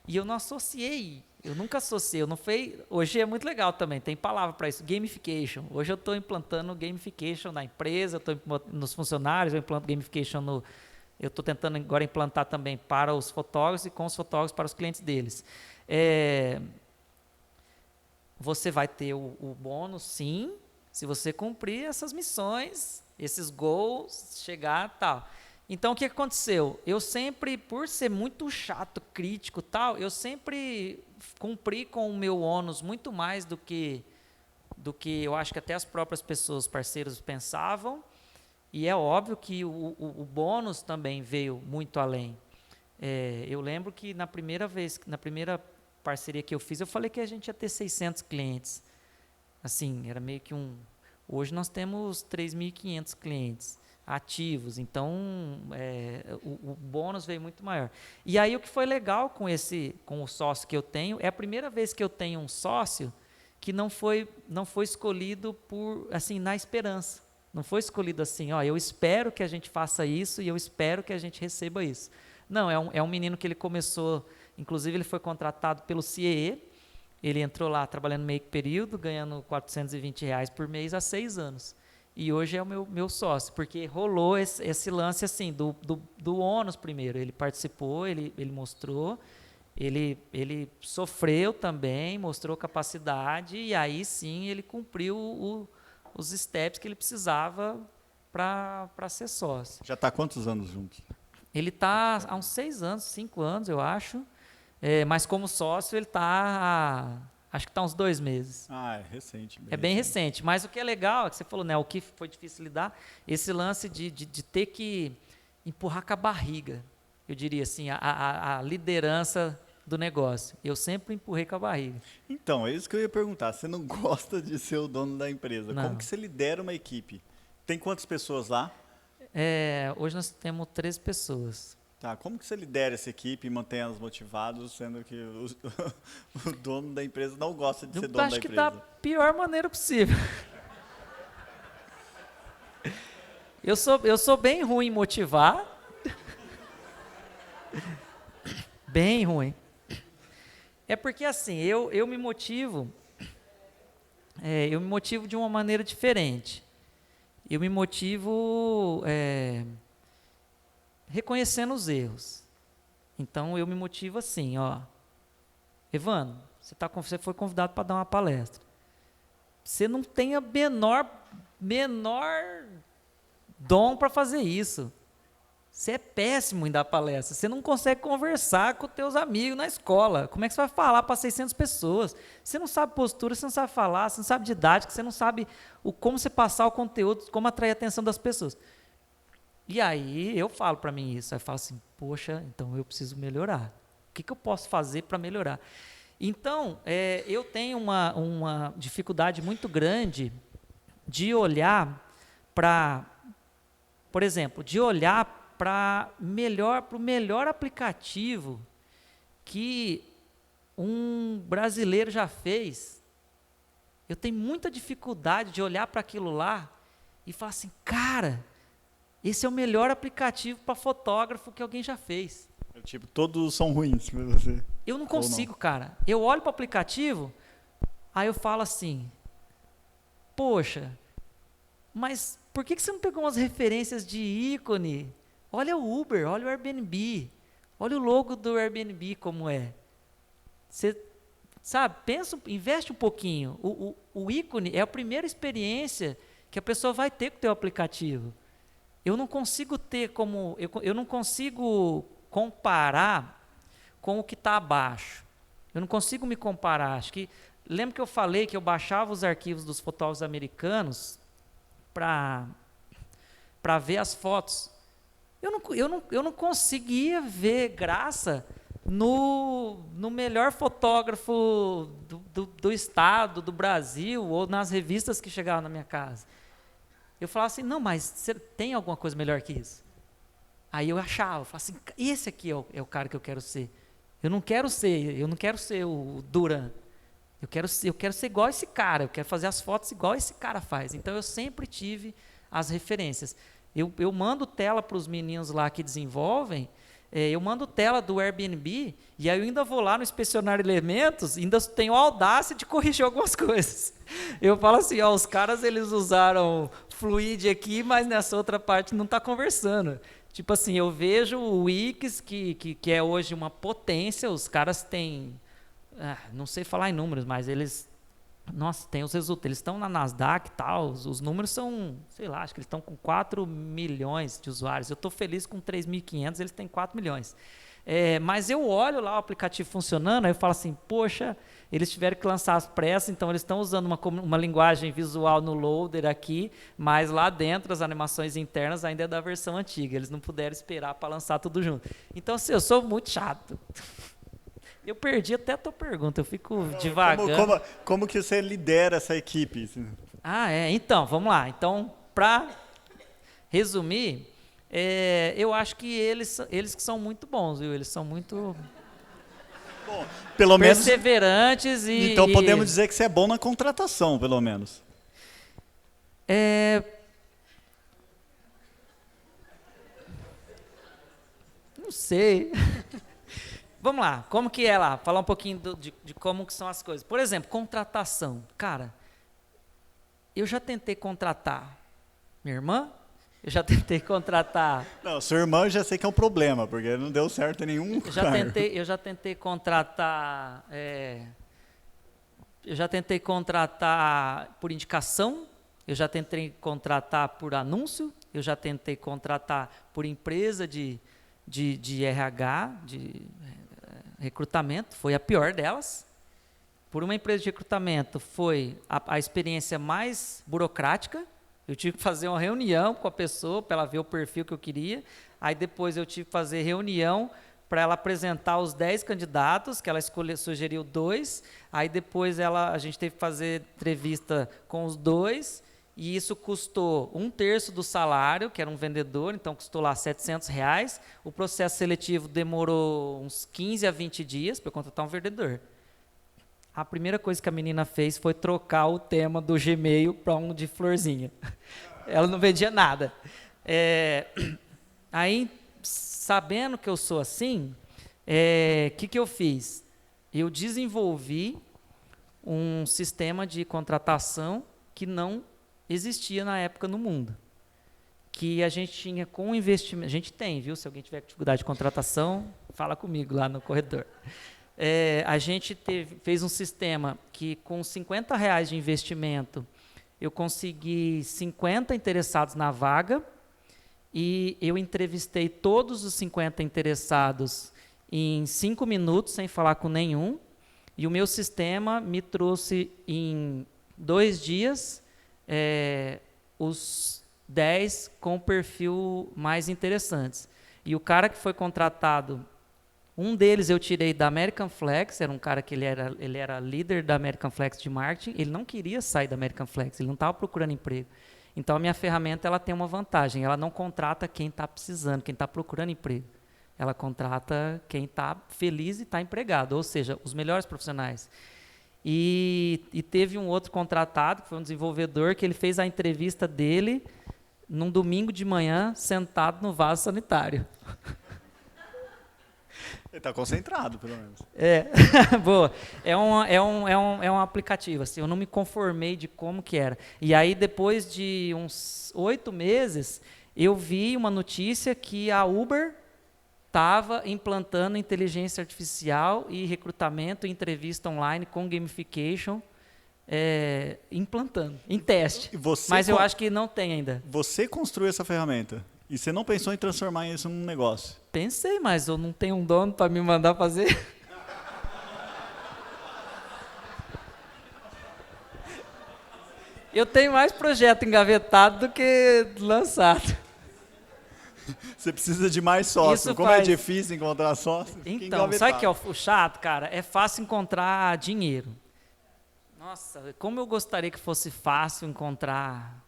e eu não associei. Eu nunca associei. Eu não fui, hoje é muito legal também, tem palavra para isso, gamification. Hoje eu estou implantando gamification na empresa, eu estou nos funcionários, eu implanto gamification no... Eu estou tentando agora implantar também para os fotógrafos e com os fotógrafos para os clientes deles. Você vai ter o bônus, sim, se você cumprir essas missões, esses goals, chegar e tal. Então, o que aconteceu? Eu sempre, por ser muito chato, crítico e tal, eu sempre cumpri com o meu ônus muito mais do que eu acho que até as próprias pessoas, parceiros, pensavam. E é óbvio que o bônus também veio muito além. Eu lembro que na primeira parceria que eu fiz, eu falei que a gente ia ter 600 clientes. Assim, era meio que Hoje nós temos 3.500 clientes ativos, então o bônus veio muito maior. E aí o que foi legal com o sócio que eu tenho, é a primeira vez que eu tenho um sócio que não foi escolhido na esperança. Não foi escolhido assim, ó, eu espero que a gente faça isso e eu espero que a gente receba isso. Não, é um menino que ele começou, inclusive ele foi contratado pelo CIE, ele entrou lá trabalhando meio período, ganhando R$420 por mês há 6 anos. E hoje é o meu sócio, porque rolou esse lance assim, do ônus primeiro. Ele participou, ele mostrou, ele sofreu também, mostrou capacidade, e aí sim ele cumpriu os steps que ele precisava para ser sócio. Já está há quantos anos juntos? Ele está há uns 6 anos, 5 anos, eu acho. Mas como sócio ele está, acho que está uns 2 meses. É recente. Bem recente. Mas o que é legal, é que você falou, né, o que foi difícil lidar, esse lance de ter que empurrar com a barriga, eu diria assim, a liderança do negócio. Eu sempre empurrei com a barriga. Então, é isso que eu ia perguntar. Você não gosta de ser o dono da empresa. Não. Como que você lidera uma equipe? Tem quantas pessoas lá? Hoje nós temos 13 pessoas. Tá, como que você lidera essa equipe e mantém elas motivadas, sendo que o dono da empresa não gosta de ser dono da empresa? Acho que da pior maneira possível. Eu sou bem ruim em motivar. Bem ruim. É porque assim, eu me motivo de uma maneira diferente. Eu me motivo reconhecendo os erros. Então, eu me motivo assim, ó. Evandro, você foi convidado para dar uma palestra. Você não tem a menor dom para fazer isso. Você é péssimo em dar palestra. Você não consegue conversar com os teus amigos na escola. Como é que você vai falar para 600 pessoas? Você não sabe postura, você não sabe falar, você não sabe didática, você não sabe como você passar o conteúdo, como atrair a atenção das pessoas. E aí eu falo para mim isso. Aí eu falo assim, poxa, então eu preciso melhorar. O que eu posso fazer para melhorar? Então, eu tenho uma dificuldade muito grande de olhar para, por exemplo, de olhar para o melhor aplicativo que um brasileiro já fez. Eu tenho muita dificuldade de olhar para aquilo lá e falar assim, cara, esse é o melhor aplicativo para fotógrafo que alguém já fez. Tipo, todos são ruins para você. Eu não consigo, cara. Eu olho para o aplicativo, aí eu falo assim, poxa, mas por que você não pegou umas referências de ícone? Olha o Uber, olha o Airbnb, olha o logo do Airbnb como é. Você, sabe, investe um pouquinho. O ícone é a primeira experiência que a pessoa vai ter com o teu aplicativo. Eu não consigo eu não consigo comparar com o que está abaixo. Eu não consigo me comparar. Lembra que eu falei que eu baixava os arquivos dos fotógrafos americanos para ver as fotos. Eu não conseguia ver graça no melhor fotógrafo do estado, do Brasil, ou nas revistas que chegavam na minha casa. Eu falava assim, não, mas você tem alguma coisa melhor que isso? Aí eu falava assim, esse aqui é o cara que eu quero ser. Eu não quero ser o Duran. Eu quero ser igual esse cara, eu quero fazer as fotos igual esse cara faz. Então, eu sempre tive as referências. Eu mando tela para os meninos lá que desenvolvem, eu mando tela do Airbnb, e aí eu ainda vou lá no Inspecionar Elementos, ainda tenho a audácia de corrigir algumas coisas. Eu falo assim, os caras eles usaram Fluid aqui, mas nessa outra parte não está conversando. Tipo assim, eu vejo o Wix, que é hoje uma potência, os caras têm, não sei falar em números, mas eles, nossa, tem os resultados, eles estão na Nasdaq e tal, os números são, sei lá, acho que eles estão com 4 milhões de usuários, eu estou feliz com 3.500, eles têm 4 milhões. Mas eu olho lá o aplicativo funcionando, aí eu falo assim, poxa, eles tiveram que lançar as pressas, então eles estão usando uma linguagem visual no loader aqui, mas lá dentro as animações internas ainda é da versão antiga, eles não puderam esperar para lançar tudo junto. Então, assim, eu sou muito chato. Eu perdi até a tua pergunta, eu fico divagando. Como que você lidera essa equipe? Então, vamos lá. Então, para resumir, eu acho que eles que são muito bons, viu? Eles são muito pelo perseverantes menos, então podemos dizer que você é bom na contratação, pelo menos. Não sei. Vamos lá, como que é lá? Falar um pouquinho de como que são as coisas. Por exemplo, contratação. Cara, eu já tentei contratar minha irmã, eu já tentei contratar... Não, sua irmã eu já sei que é um problema, porque não deu certo em nenhum Eu já tentei contratar... eu já tentei contratar por indicação, eu já tentei contratar por anúncio, eu já tentei contratar por empresa de RH, de recrutamento, foi a pior delas. Por uma empresa de recrutamento foi a experiência mais burocrática. Eu tive que fazer uma reunião com a pessoa para ela ver o perfil que eu queria. Aí depois eu tive que fazer reunião para ela apresentar os 10 candidatos, que ela sugeriu 2. Aí depois a gente teve que fazer entrevista com os 2. E isso custou 1/3 do salário, que era um vendedor, então custou lá R$700. O processo seletivo demorou uns 15 a 20 dias para contratar um vendedor. A primeira coisa que a menina fez foi trocar o tema do Gmail para um de florzinha. Ela não vendia nada. Aí, sabendo que eu sou assim, que eu fiz? Eu desenvolvi um sistema de contratação que não existia na época no mundo. Que a gente tinha com investimento... A gente tem, viu? Se alguém tiver dificuldade de contratação, fala comigo lá no corredor. A gente fez um sistema que com R$50 de investimento eu consegui 50 interessados na vaga e eu entrevistei todos os 50 interessados em 5 minutos sem falar com nenhum e o meu sistema me trouxe em 2 dias os 10 com perfil mais interessantes. E o cara que foi contratado, um deles eu tirei da American Flex, era um cara que ele era líder da American Flex de marketing, ele não queria sair da American Flex, ele não estava procurando emprego. Então, a minha ferramenta ela tem uma vantagem, ela não contrata quem está precisando, quem está procurando emprego. Ela contrata quem está feliz e está empregado, ou seja, os melhores profissionais. E teve um outro contratado, que foi um desenvolvedor, que ele fez a entrevista dele num domingo de manhã, sentado no vaso sanitário. Ele está concentrado, pelo menos. Boa. É um aplicativo, assim, eu não me conformei de como que era. E aí, depois de uns 8 meses, eu vi uma notícia que a Uber estava implantando inteligência artificial e recrutamento, entrevista online com gamification, implantando, em teste. Mas eu acho que não tem ainda. Você construiu essa ferramenta e você não pensou em transformar isso num negócio? Pensei, mas eu não tenho um dono para me mandar fazer. Eu tenho mais projeto engavetado do que lançado. Você precisa de mais sócio. Como é difícil encontrar sócio? Então, sabe o que é o chato, cara? É fácil encontrar dinheiro. Nossa, como eu gostaria que fosse fácil encontrar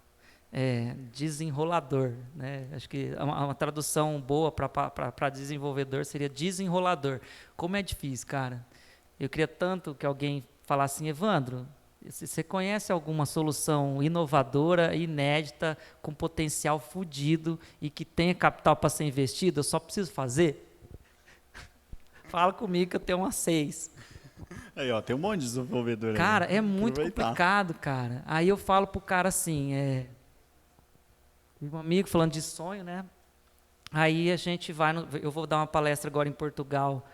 desenrolador, né? Acho que uma tradução boa para desenvolvedor seria desenrolador. Como é difícil, cara. Eu queria tanto que alguém falasse assim, Evandro, você conhece alguma solução inovadora, inédita, com potencial fudido e que tenha capital para ser investido? Eu só preciso fazer? Fala comigo que eu tenho umas 6. Aí, ó, tem um monte de desenvolvedor aí. Cara, é muito Aproveitar. complicado, cara. Aí eu falo pro cara assim, um amigo falando de sonho, né? Aí a gente vai, eu vou dar uma palestra agora em Portugal,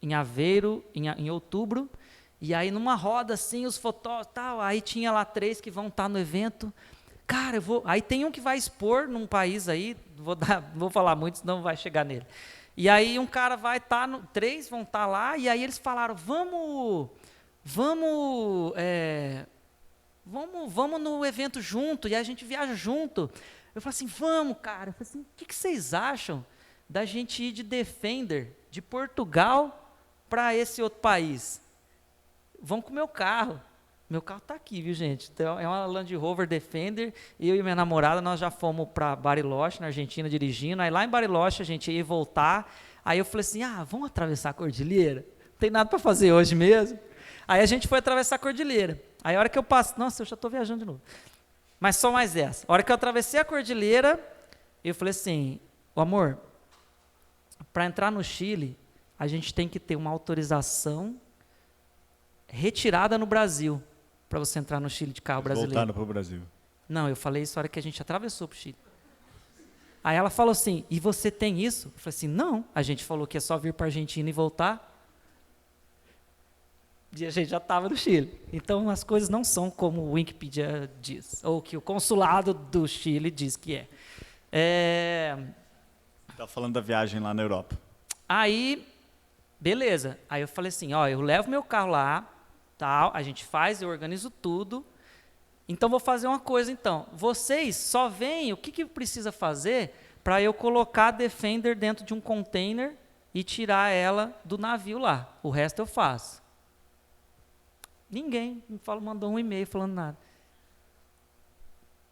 em Aveiro, em outubro, e aí numa roda assim, os fotógrafos tal, aí tinha lá 3 que vão estar no evento. Cara, aí tem um que vai expor num país aí, não vou falar muito, senão vai chegar nele. E aí um cara vai estar, 3 vão estar lá, e aí eles falaram, vamos no evento junto, e a gente viaja junto. Eu falei assim, vamos, cara. Eu falei assim, o que vocês acham da gente ir de Defender de Portugal para esse outro país? Vão com o meu carro. Meu carro está aqui, viu, gente? Então, é uma Land Rover Defender. Eu e minha namorada, nós já fomos para Bariloche, na Argentina, dirigindo. Aí lá em Bariloche a gente ia voltar. Aí eu falei assim, vamos atravessar a cordilheira? Não tem nada para fazer hoje mesmo. Aí a gente foi atravessar a cordilheira. Aí a hora que eu passo... Nossa, eu já estou viajando de novo. Mas só mais essa. A hora que eu atravessei a cordilheira, eu falei assim, amor, para entrar no Chile, a gente tem que ter uma autorização retirada no Brasil para você entrar no Chile de carro brasileiro. Voltando para o Brasil. Não, eu falei isso na hora que a gente atravessou para o Chile. Aí ela falou assim, e você tem isso? Eu falei assim, não, a gente falou que é só vir para a Argentina e voltar. E a gente já estava no Chile. Então, as coisas não são como o Wikipedia diz, ou que o consulado do Chile diz que é. Tá falando da viagem lá na Europa. Aí, beleza. Aí eu falei assim, eu levo meu carro lá, tal, a gente faz, eu organizo tudo. Então, vou fazer uma coisa, então. Vocês só veem o que precisa fazer para eu colocar a Defender dentro de um container e tirar ela do navio lá. O resto eu faço. Ninguém mandou um e-mail falando nada.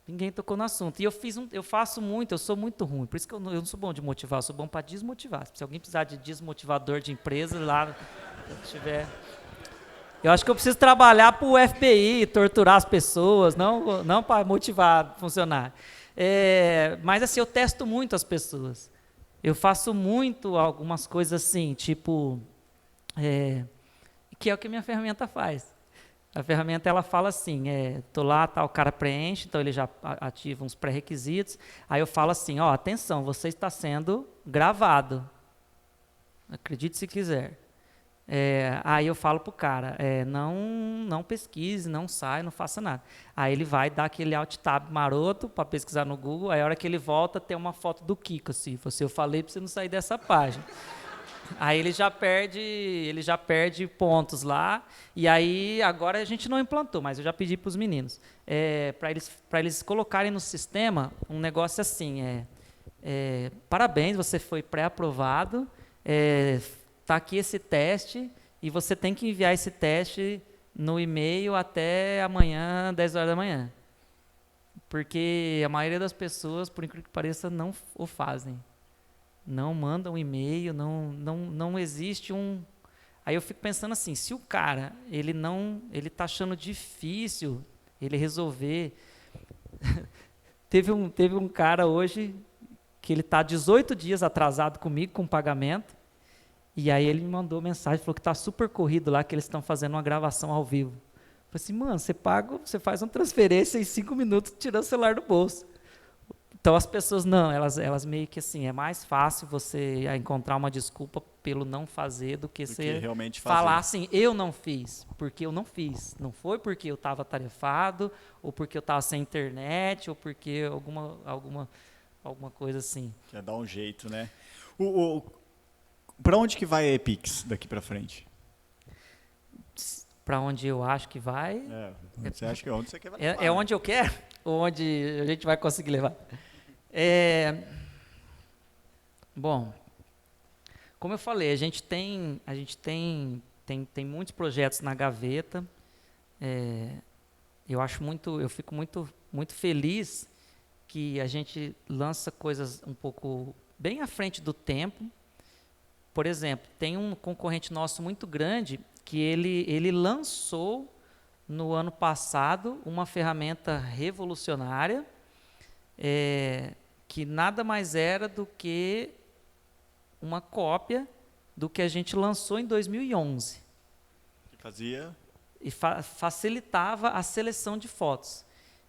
Ninguém tocou no assunto. E eu sou muito ruim. Por isso que eu não sou bom de motivar, eu sou bom para desmotivar. Se alguém precisar de desmotivador de empresa, lá, se tiver... Eu acho que eu preciso trabalhar para o FBI, torturar as pessoas, não para motivar funcionário. Mas assim, eu testo muito as pessoas. Eu faço muito algumas coisas assim, tipo... que é o que a minha ferramenta faz. A ferramenta, ela fala assim, tô lá, o cara preenche, então ele já ativa uns pré-requisitos, aí eu falo assim, atenção, você está sendo gravado, acredite se quiser. Aí eu falo pro cara, não pesquise, não saia, não faça nada. Aí ele vai dar aquele alt tab maroto para pesquisar no Google, aí a hora que ele volta tem uma foto do Kiko, assim, eu falei para você não sair dessa página. Aí ele já perde pontos lá, e aí agora a gente não implantou, mas eu já pedi para os meninos, para eles colocarem no sistema um negócio assim, parabéns, você foi pré-aprovado, está aqui esse teste, e você tem que enviar esse teste no e-mail até amanhã, 10 horas da manhã. Porque a maioria das pessoas, por incrível que pareça, não o fazem. Não mandam e-mail, não existe um... Aí eu fico pensando assim, se o cara, ele está achando difícil ele resolver... teve um cara hoje que ele está 18 dias atrasado comigo com o pagamento, e aí ele me mandou mensagem, falou que está super corrido lá, que eles estão fazendo uma gravação ao vivo. Eu falei assim, mano, você faz uma transferência em 5 minutos tirando o celular do bolso. Então, as pessoas, elas meio que assim, é mais fácil você encontrar uma desculpa pelo não fazer do que você realmente falar assim, eu não fiz, porque eu não fiz. Não foi porque eu estava atarefado, ou porque eu estava sem internet, ou porque alguma coisa assim. Quer dar um jeito, né? Para onde que vai a Epix daqui para frente? Para onde eu acho que vai... Você acha que onde você quer levar? É onde eu quero? Ou onde a gente vai conseguir levar? Bom, como eu falei, a gente tem muitos projetos na gaveta. eu fico muito feliz que a gente lança coisas um pouco bem à frente do tempo. Por exemplo, tem um concorrente nosso muito grande que ele lançou no ano passado uma ferramenta revolucionária, que nada mais era do que uma cópia do que a gente lançou em 2011. Que fazia? E facilitava a seleção de fotos.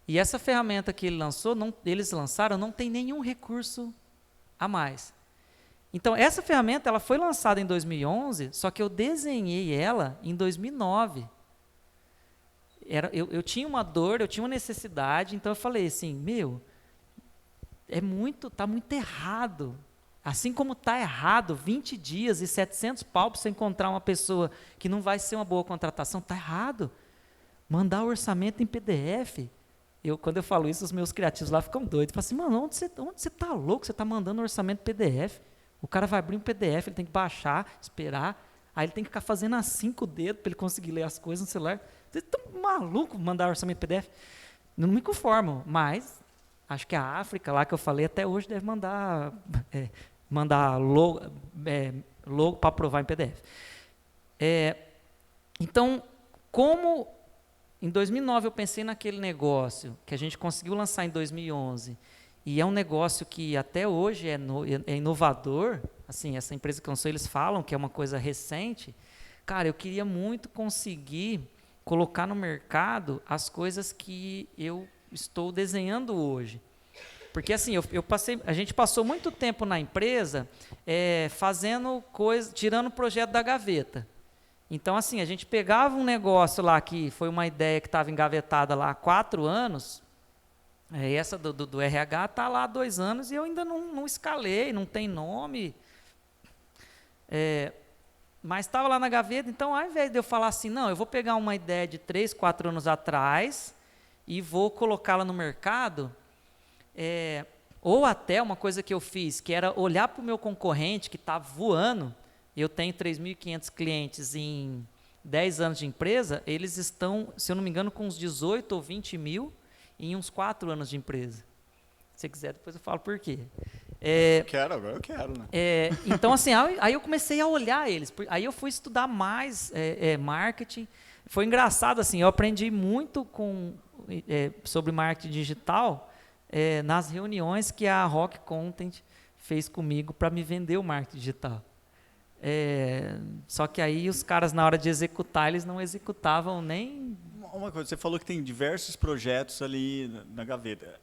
E essa ferramenta que eles lançaram, não tem nenhum recurso a mais. Então, essa ferramenta ela foi lançada em 2011, só que eu desenhei ela em 2009. Eu tinha uma dor, eu tinha uma necessidade, então eu falei assim, tá muito errado. Assim como está errado 20 dias e 700 pau para você encontrar uma pessoa que não vai ser uma boa contratação, está errado. Mandar o orçamento em PDF. Quando eu falo isso, os meus criativos lá ficam doidos. Falam assim, mano, onde você está louco? Você está mandando um orçamento PDF. O cara vai abrir um PDF, ele tem que baixar, esperar. Aí ele tem que ficar fazendo assim com o dedo para ele conseguir ler as coisas no celular. Você está maluco mandar orçamento PDF? Não me conformo, mas acho que a África, lá que eu falei, até hoje deve mandar logo para aprovar em PDF. Então, como em 2009 eu pensei naquele negócio que a gente conseguiu lançar em 2011, e é um negócio que até hoje é inovador, assim, essa empresa que lançou, eles falam que é uma coisa recente, cara, eu queria muito conseguir colocar no mercado as coisas que eu estou desenhando hoje. Porque assim, a gente passou muito tempo na empresa fazendo coisa, tirando o projeto da gaveta. Então, assim, a gente pegava um negócio lá que foi uma ideia que estava engavetada lá há 4 anos, essa do RH está lá há 2 anos e eu ainda não escalei, não tem nome, mas estava lá na gaveta. Então, ao invés de eu falar assim, não, eu vou pegar uma ideia de 3, 4 anos atrás e vou colocá-la no mercado, ou até uma coisa que eu fiz, que era olhar para o meu concorrente que está voando. Eu tenho 3.500 clientes em 10 anos de empresa, eles estão, se eu não me engano, com uns 18 ou 20 mil em uns 4 anos de empresa. Se você quiser, depois eu falo por quê. Agora eu quero, né? Então, assim, aí eu comecei a olhar eles. Aí eu fui estudar mais marketing. Foi engraçado, assim, eu aprendi muito sobre marketing digital nas reuniões que a Rock Content fez comigo para me vender o marketing digital. Só que aí os caras, na hora de executar, eles não executavam nem... Uma coisa, você falou que tem diversos projetos ali na gaveta.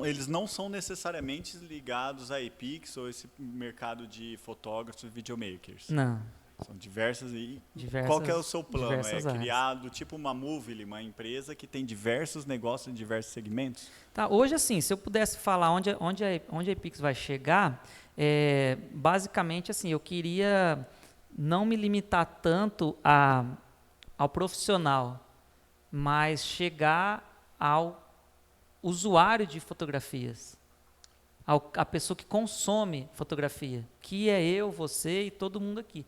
Eles não são necessariamente ligados à Epix ou esse mercado de fotógrafos e videomakers. Não. São diversas. Qual que é o seu plano? Criado tipo uma Movely, uma empresa que tem diversos negócios em diversos segmentos? Tá, hoje, assim, se eu pudesse falar onde a Epix vai chegar, basicamente, assim, eu queria não me limitar tanto ao profissional, mas chegar ao usuário de fotografias, a pessoa que consome fotografia, que é eu, você e todo mundo aqui.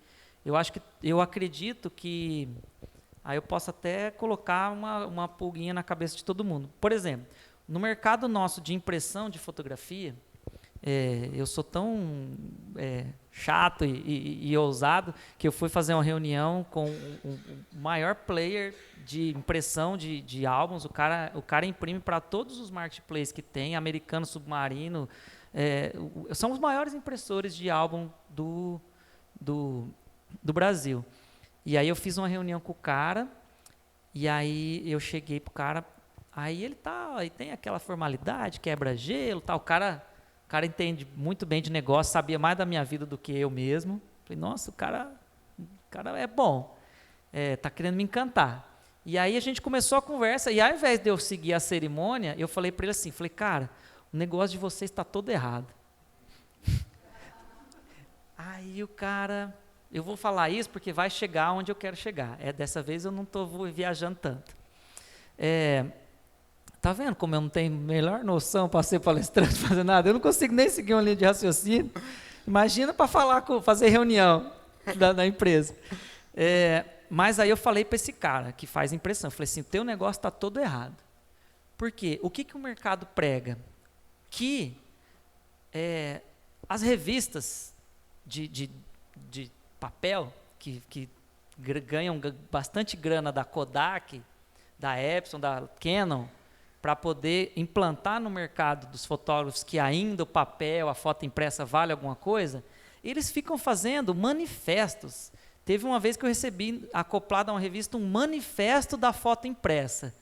Eu acredito que aí eu posso até colocar uma pulguinha na cabeça de todo mundo. Por exemplo, no mercado nosso de impressão de fotografia, eu sou tão chato e ousado que eu fui fazer uma reunião com o maior player de impressão de álbuns. O cara imprime para todos os marketplaces que tem, Americano, Submarino. São os maiores impressores de álbum do Brasil. E aí eu fiz uma reunião com o cara, e aí eu cheguei pro cara, aí aí tem aquela formalidade, quebra gelo, tal. O cara entende muito bem de negócio, sabia mais da minha vida do que eu mesmo. Falei, nossa, o cara é bom, tá querendo me encantar. E aí a gente começou a conversa, e ao invés de eu seguir a cerimônia, eu falei para ele assim, cara, o negócio de vocês está todo errado. Aí o cara, eu vou falar isso porque vai chegar onde eu quero chegar. Dessa vez eu não estou viajando tanto. Tá vendo como eu não tenho melhor noção para ser palestrante, fazer nada? Eu não consigo nem seguir uma linha de raciocínio. Imagina para fazer reunião da empresa. Mas aí eu falei para esse cara que faz impressão, eu falei assim, o teu negócio está todo errado. Por quê? O que o mercado prega? Que as revistas de papel, que ganham bastante grana da Kodak, da Epson, da Canon, para poder implantar no mercado dos fotógrafos que ainda o papel, a foto impressa vale alguma coisa, eles ficam fazendo manifestos. Teve uma vez que eu recebi, acoplado a uma revista, um manifesto da foto impressa.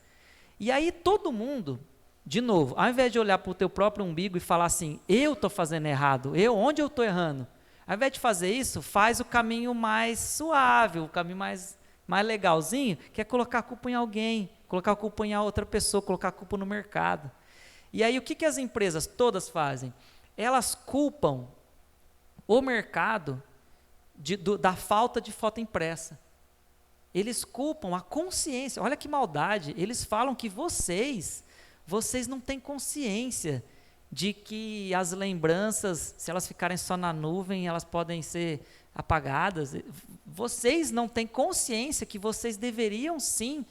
E aí todo mundo, de novo, ao invés de olhar para o teu próprio umbigo e falar assim, eu estou fazendo errado, onde eu estou errando? Ao invés de fazer isso, faz o caminho mais suave, o caminho mais legalzinho, que é colocar a culpa em alguém, colocar a culpa em outra pessoa, colocar a culpa no mercado. E aí o que as empresas todas fazem? Elas culpam o mercado da falta de foto impressa. Eles culpam a consciência. Olha que maldade. Eles falam que vocês não têm consciência de que as lembranças, se elas ficarem só na nuvem, elas podem ser apagadas. Vocês não têm consciência que vocês deveriam sim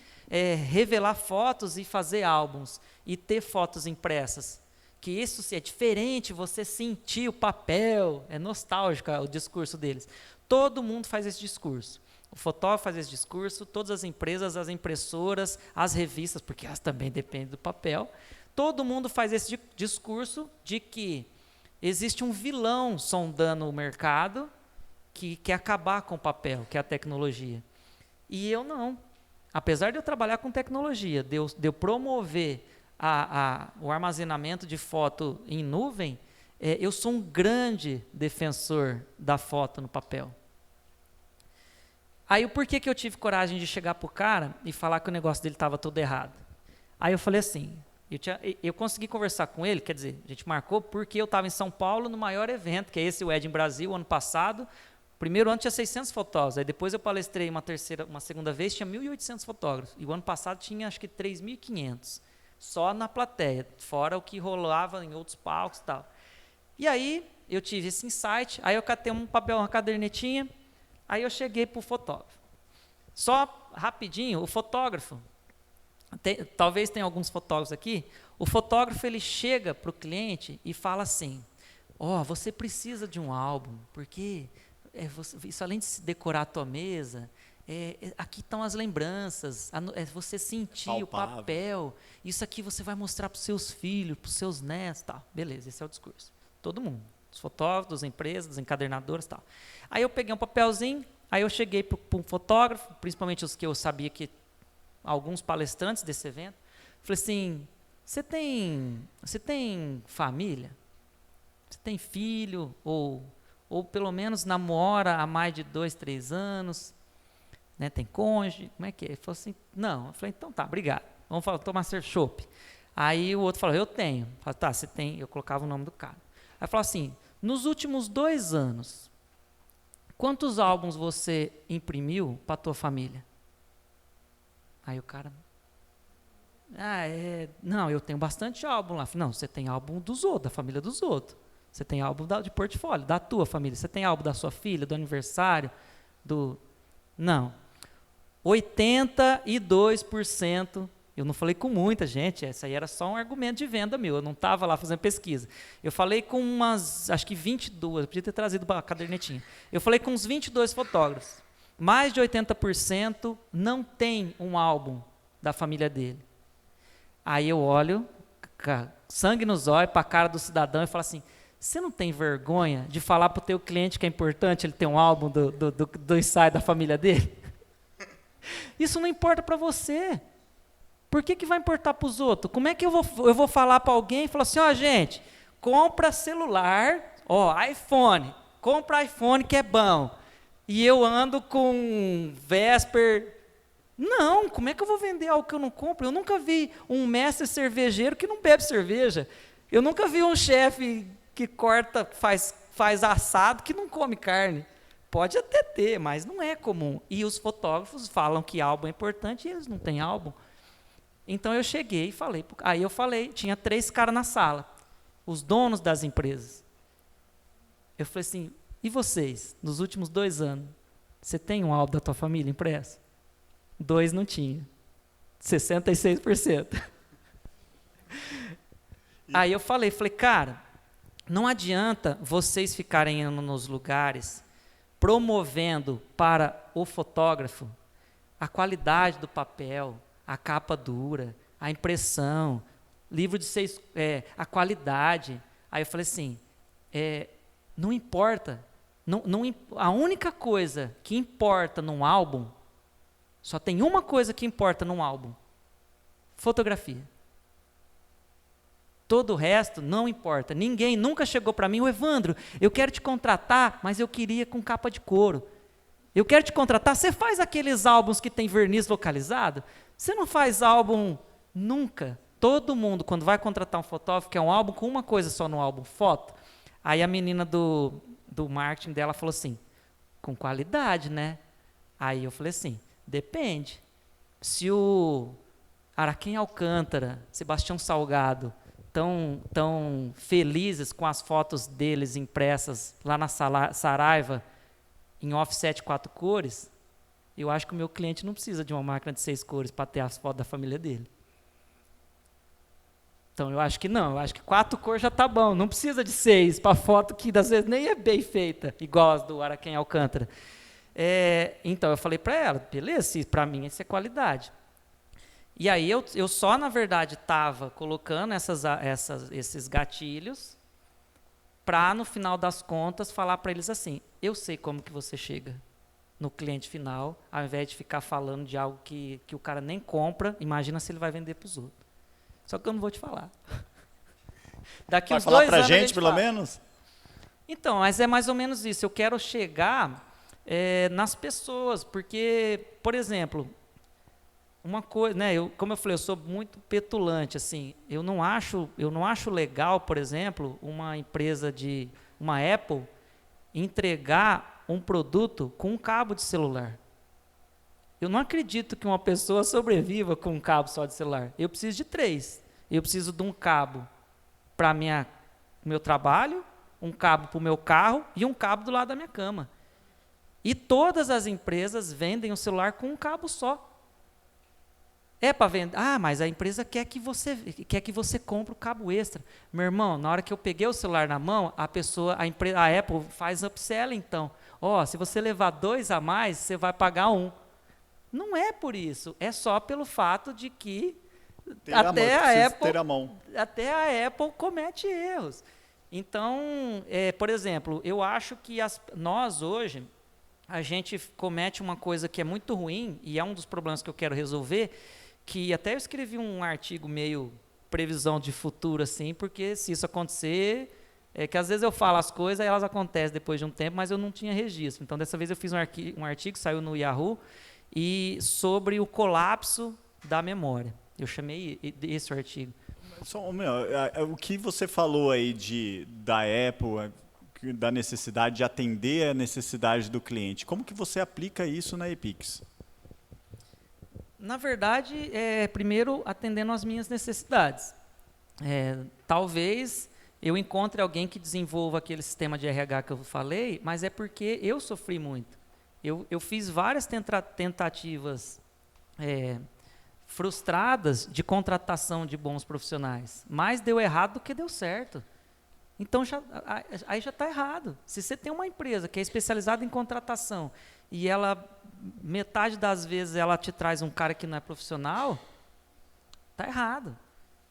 revelar fotos e fazer álbuns e ter fotos impressas. Que isso é diferente, você sentir o papel, é nostálgico o discurso deles. Todo mundo faz esse discurso. O fotógrafo faz esse discurso, todas as empresas, as impressoras, as revistas, porque elas também dependem do papel. Todo mundo faz esse discurso de que existe um vilão sondando o mercado que quer acabar com o papel, que é a tecnologia. E eu não. Apesar de eu trabalhar com tecnologia, de eu promover o armazenamento de foto em nuvem, eu sou um grande defensor da foto no papel. Aí, por que eu tive coragem de chegar para o cara e falar que o negócio dele estava todo errado? Aí eu falei assim, eu consegui conversar com ele, quer dizer, a gente marcou porque eu estava em São Paulo no maior evento, que é esse, o Ed em Brasil, ano passado. Primeiro ano tinha 600 fotógrafos, aí depois eu palestrei uma segunda vez, tinha 1.800 fotógrafos. E o ano passado tinha acho que 3.500, só na plateia, fora o que rolava em outros palcos e tal. E aí eu tive esse insight, aí eu catei um papel, uma cadernetinha, aí eu cheguei para o fotógrafo. Só rapidinho, o fotógrafo, talvez tenha alguns fotógrafos aqui, o fotógrafo ele chega para o cliente e fala assim, você precisa de um álbum, porque isso além de se decorar a tua mesa, aqui estão as lembranças, você sentir palpável. O papel, isso aqui você vai mostrar para os seus filhos, para os seus netos, tal. Beleza, esse é o discurso. Todo mundo, os fotógrafos, as empresas, as encadernadoras, tal. Aí eu peguei um papelzinho, aí eu cheguei para um fotógrafo, principalmente os que eu sabia que alguns palestrantes desse evento, falei assim, você tem família? Você tem filho? Ou pelo menos namora há mais de 2, 3 anos? Né, tem cônjuge? Como é que é? Ele falou assim, não. Eu falei, então tá, obrigado. Vamos tomar chopp. Aí o outro falou, eu tenho. Eu falei, tá, você tem. Eu colocava o nome do cara. Aí falou assim, nos últimos 2 anos, quantos álbuns você imprimiu para a tua família? Aí o cara, não, eu tenho bastante álbum lá. Falei, não, você tem álbum dos outros, da família dos outros. Você tem álbum de portfólio, da tua família. Você tem álbum da sua filha, do aniversário, Não. 82%, eu não falei com muita gente, essa aí era só um argumento de venda meu, eu não estava lá fazendo pesquisa. Eu falei com acho que 22, eu podia ter trazido a cadernetinha. Eu falei com uns 22 fotógrafos. Mais de 80% não tem um álbum da família dele. Aí eu olho, sangue nos olhos, para a cara do cidadão e falo assim, você não tem vergonha de falar para o teu cliente que é importante ele ter um álbum do ensaio da família dele? Isso não importa para você. Por que vai importar para os outros? Como é que eu vou falar para alguém e falar assim, gente, compra celular, iPhone, compra iPhone que é bom. E eu ando com Vesper. Não, como é que eu vou vender algo que eu não compro? Eu nunca vi um mestre cervejeiro que não bebe cerveja. Eu nunca vi um chefe que corta, faz assado que não come carne. Pode até ter, mas não é comum. E os fotógrafos falam que álbum é importante e eles não têm álbum. Então eu cheguei e falei. Aí eu falei, tinha 3 caras na sala, os donos das empresas. Eu falei assim, e vocês, nos últimos 2 anos, você tem um álbum da tua família impresso? 2 não tinha. 66%. Aí eu falei, cara, não adianta vocês ficarem indo nos lugares promovendo para o fotógrafo a qualidade do papel, a capa dura, a impressão, livro de 6, a qualidade. Aí eu falei assim, não importa, a única coisa que importa num álbum, só tem uma coisa que importa num álbum, fotografia. Todo o resto não importa. Ninguém nunca chegou para mim, Evandro, eu quero te contratar, mas eu queria com capa de couro. Eu quero te contratar, você faz aqueles álbuns que tem verniz localizado? Você não faz álbum nunca. Todo mundo, quando vai contratar um fotógrafo, quer um álbum com uma coisa só no álbum, foto. Aí a menina do marketing dela falou assim, com qualidade, né? Aí eu falei assim, depende. Se o Araquém Alcântara, Sebastião Salgado, tão felizes com as fotos deles impressas lá na Saraiva, em offset 4 cores, eu acho que o meu cliente não precisa de uma máquina de 6 cores para ter as fotos da família dele. Então, eu acho que não, eu acho que 4 cores já está bom, não precisa de 6 para foto que, às vezes, nem é bem feita, igual as do Araquém Alcântara. Então, eu falei para ela, beleza, para mim isso é qualidade. E aí eu só, na verdade, estava colocando esses gatilhos para, no final das contas, falar para eles assim, eu sei como que você chega no cliente final, ao invés de ficar falando de algo que o cara nem compra, imagina se ele vai vender para os outros. Só que eu não vou te falar. Daqui uns 2 anos. Vai falar para a gente, pelo menos? Então, mas é mais ou menos isso. Eu quero chegar nas pessoas, porque, por exemplo, uma coisa, né? Como eu falei, eu sou muito petulante, assim. Eu não acho legal, por exemplo, uma empresa uma Apple entregar um produto com um cabo de celular. Eu não acredito que uma pessoa sobreviva com um cabo só de celular. Eu preciso de 3. Eu preciso de um cabo para meu trabalho, um cabo para o meu carro e um cabo do lado da minha cama. E todas as empresas vendem o celular com um cabo só. É para vender. Ah, mas a empresa quer que você compre o cabo extra. Meu irmão, na hora que eu peguei o celular na mão, a Apple faz upsell, então. Se você levar 2 a mais, você vai pagar 1. Não é por isso, é só pelo fato de que até a Apple comete erros. Então, por exemplo, eu acho que nós hoje, a gente comete uma coisa que é muito ruim, e é um dos problemas que eu quero resolver, que até eu escrevi um artigo meio previsão de futuro, assim, porque se isso acontecer, que às vezes eu falo as coisas e elas acontecem depois de um tempo, mas eu não tinha registro. Então, dessa vez eu fiz um artigo, saiu no Yahoo, e sobre o colapso da memória. Eu chamei esse artigo. O que você falou aí da Apple, da necessidade de atender a necessidade do cliente, como que você aplica isso na Epix? Na verdade, primeiro atendendo às minhas necessidades. Talvez eu encontre alguém que desenvolva aquele sistema de RH que eu falei, mas é porque eu sofri muito. Eu fiz várias tentativas frustradas de contratação de bons profissionais. Mais deu errado do que deu certo. Então, aí já está errado. Se você tem uma empresa que é especializada em contratação e metade das vezes ela te traz um cara que não é profissional, está errado.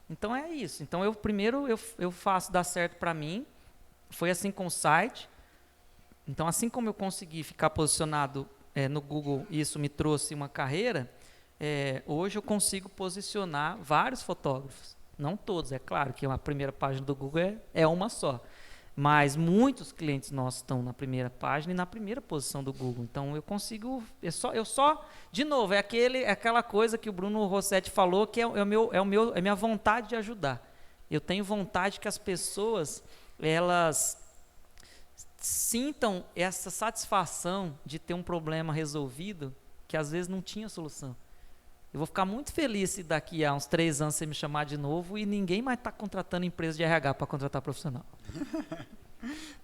Então, é isso. Então, primeiro eu faço dar certo para mim. Foi assim com o site. Então, assim como eu consegui ficar posicionado no Google, e isso me trouxe uma carreira, hoje eu consigo posicionar vários fotógrafos. Não todos, é claro que a primeira página do Google é uma só. Mas muitos clientes nossos estão na primeira página e na primeira posição do Google. Então, eu consigo... de novo, aquela coisa que o Bruno Rossetti falou, que é minha vontade de ajudar. Eu tenho vontade que as pessoas, elas sintam essa satisfação de ter um problema resolvido que às vezes não tinha solução. Eu vou ficar muito feliz se daqui a uns 3 anos você me chamar de novo e ninguém mais está contratando empresa de RH para contratar profissional.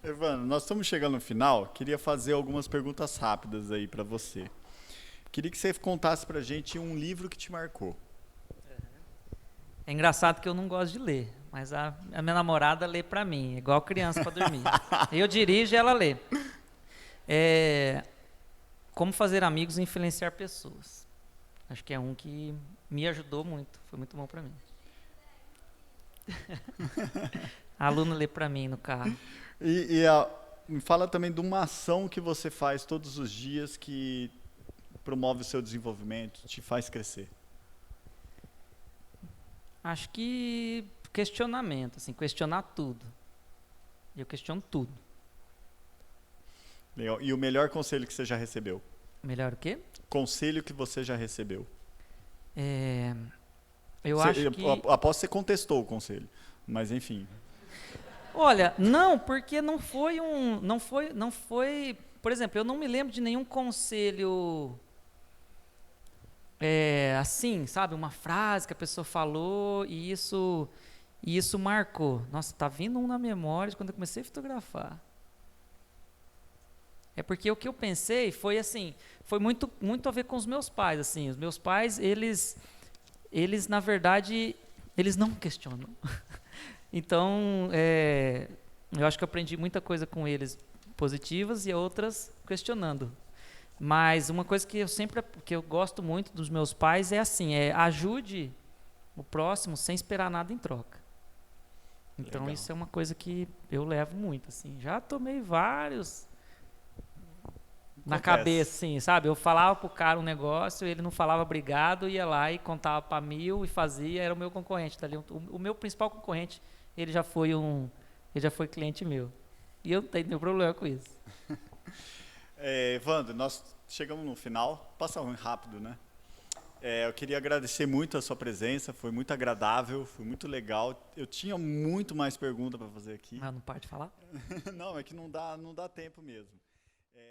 Evandro, nós estamos chegando no final. Queria fazer algumas perguntas rápidas aí para você. Queria que você contasse pra gente um livro que te marcou. É engraçado que eu não gosto de ler, mas a minha namorada lê pra mim, igual criança pra dormir. Eu dirijo e ela lê. Como fazer amigos e influenciar pessoas. Acho que é um que me ajudou muito, foi muito bom pra mim. A aluna lê pra mim no carro. Me fala também de uma ação que você faz todos os dias que promove o seu desenvolvimento, te faz crescer. Acho que questionamento, assim, questionar tudo. Eu questiono tudo. Legal. E o melhor conselho que você já recebeu? Melhor o quê? Conselho que você já recebeu. Acho que... Aposto que você contestou o conselho, mas enfim. Olha, não, porque não foi, por exemplo, eu não me lembro de nenhum conselho assim, sabe, uma frase que a pessoa falou e isso marcou. Nossa, tá vindo um na memória de quando eu comecei a fotografar. É porque o que eu pensei foi assim, foi muito a ver com os meus pais, assim. Os meus pais, eles na verdade, eles não questionam. Então, eu acho que eu aprendi muita coisa com eles positivas e outras questionando. Mas uma coisa que eu gosto muito dos meus pais é assim, ajude o próximo sem esperar nada em troca. Então, Legal. isso é uma coisa que eu levo muito, assim. Já tomei vários na cabeça, assim, sabe? Eu falava pro cara um negócio, ele não falava obrigado, ia lá e contava para 1000 e fazia, era o meu concorrente dali. O meu principal concorrente, ele já foi cliente meu. E eu não tenho nenhum problema com isso. Evandro, nós chegamos no final, passa rápido, né? Eu queria agradecer muito a sua presença, foi muito agradável, foi muito legal. Eu tinha muito mais perguntas para fazer aqui. Mas não pode falar? Não, é que não dá tempo mesmo.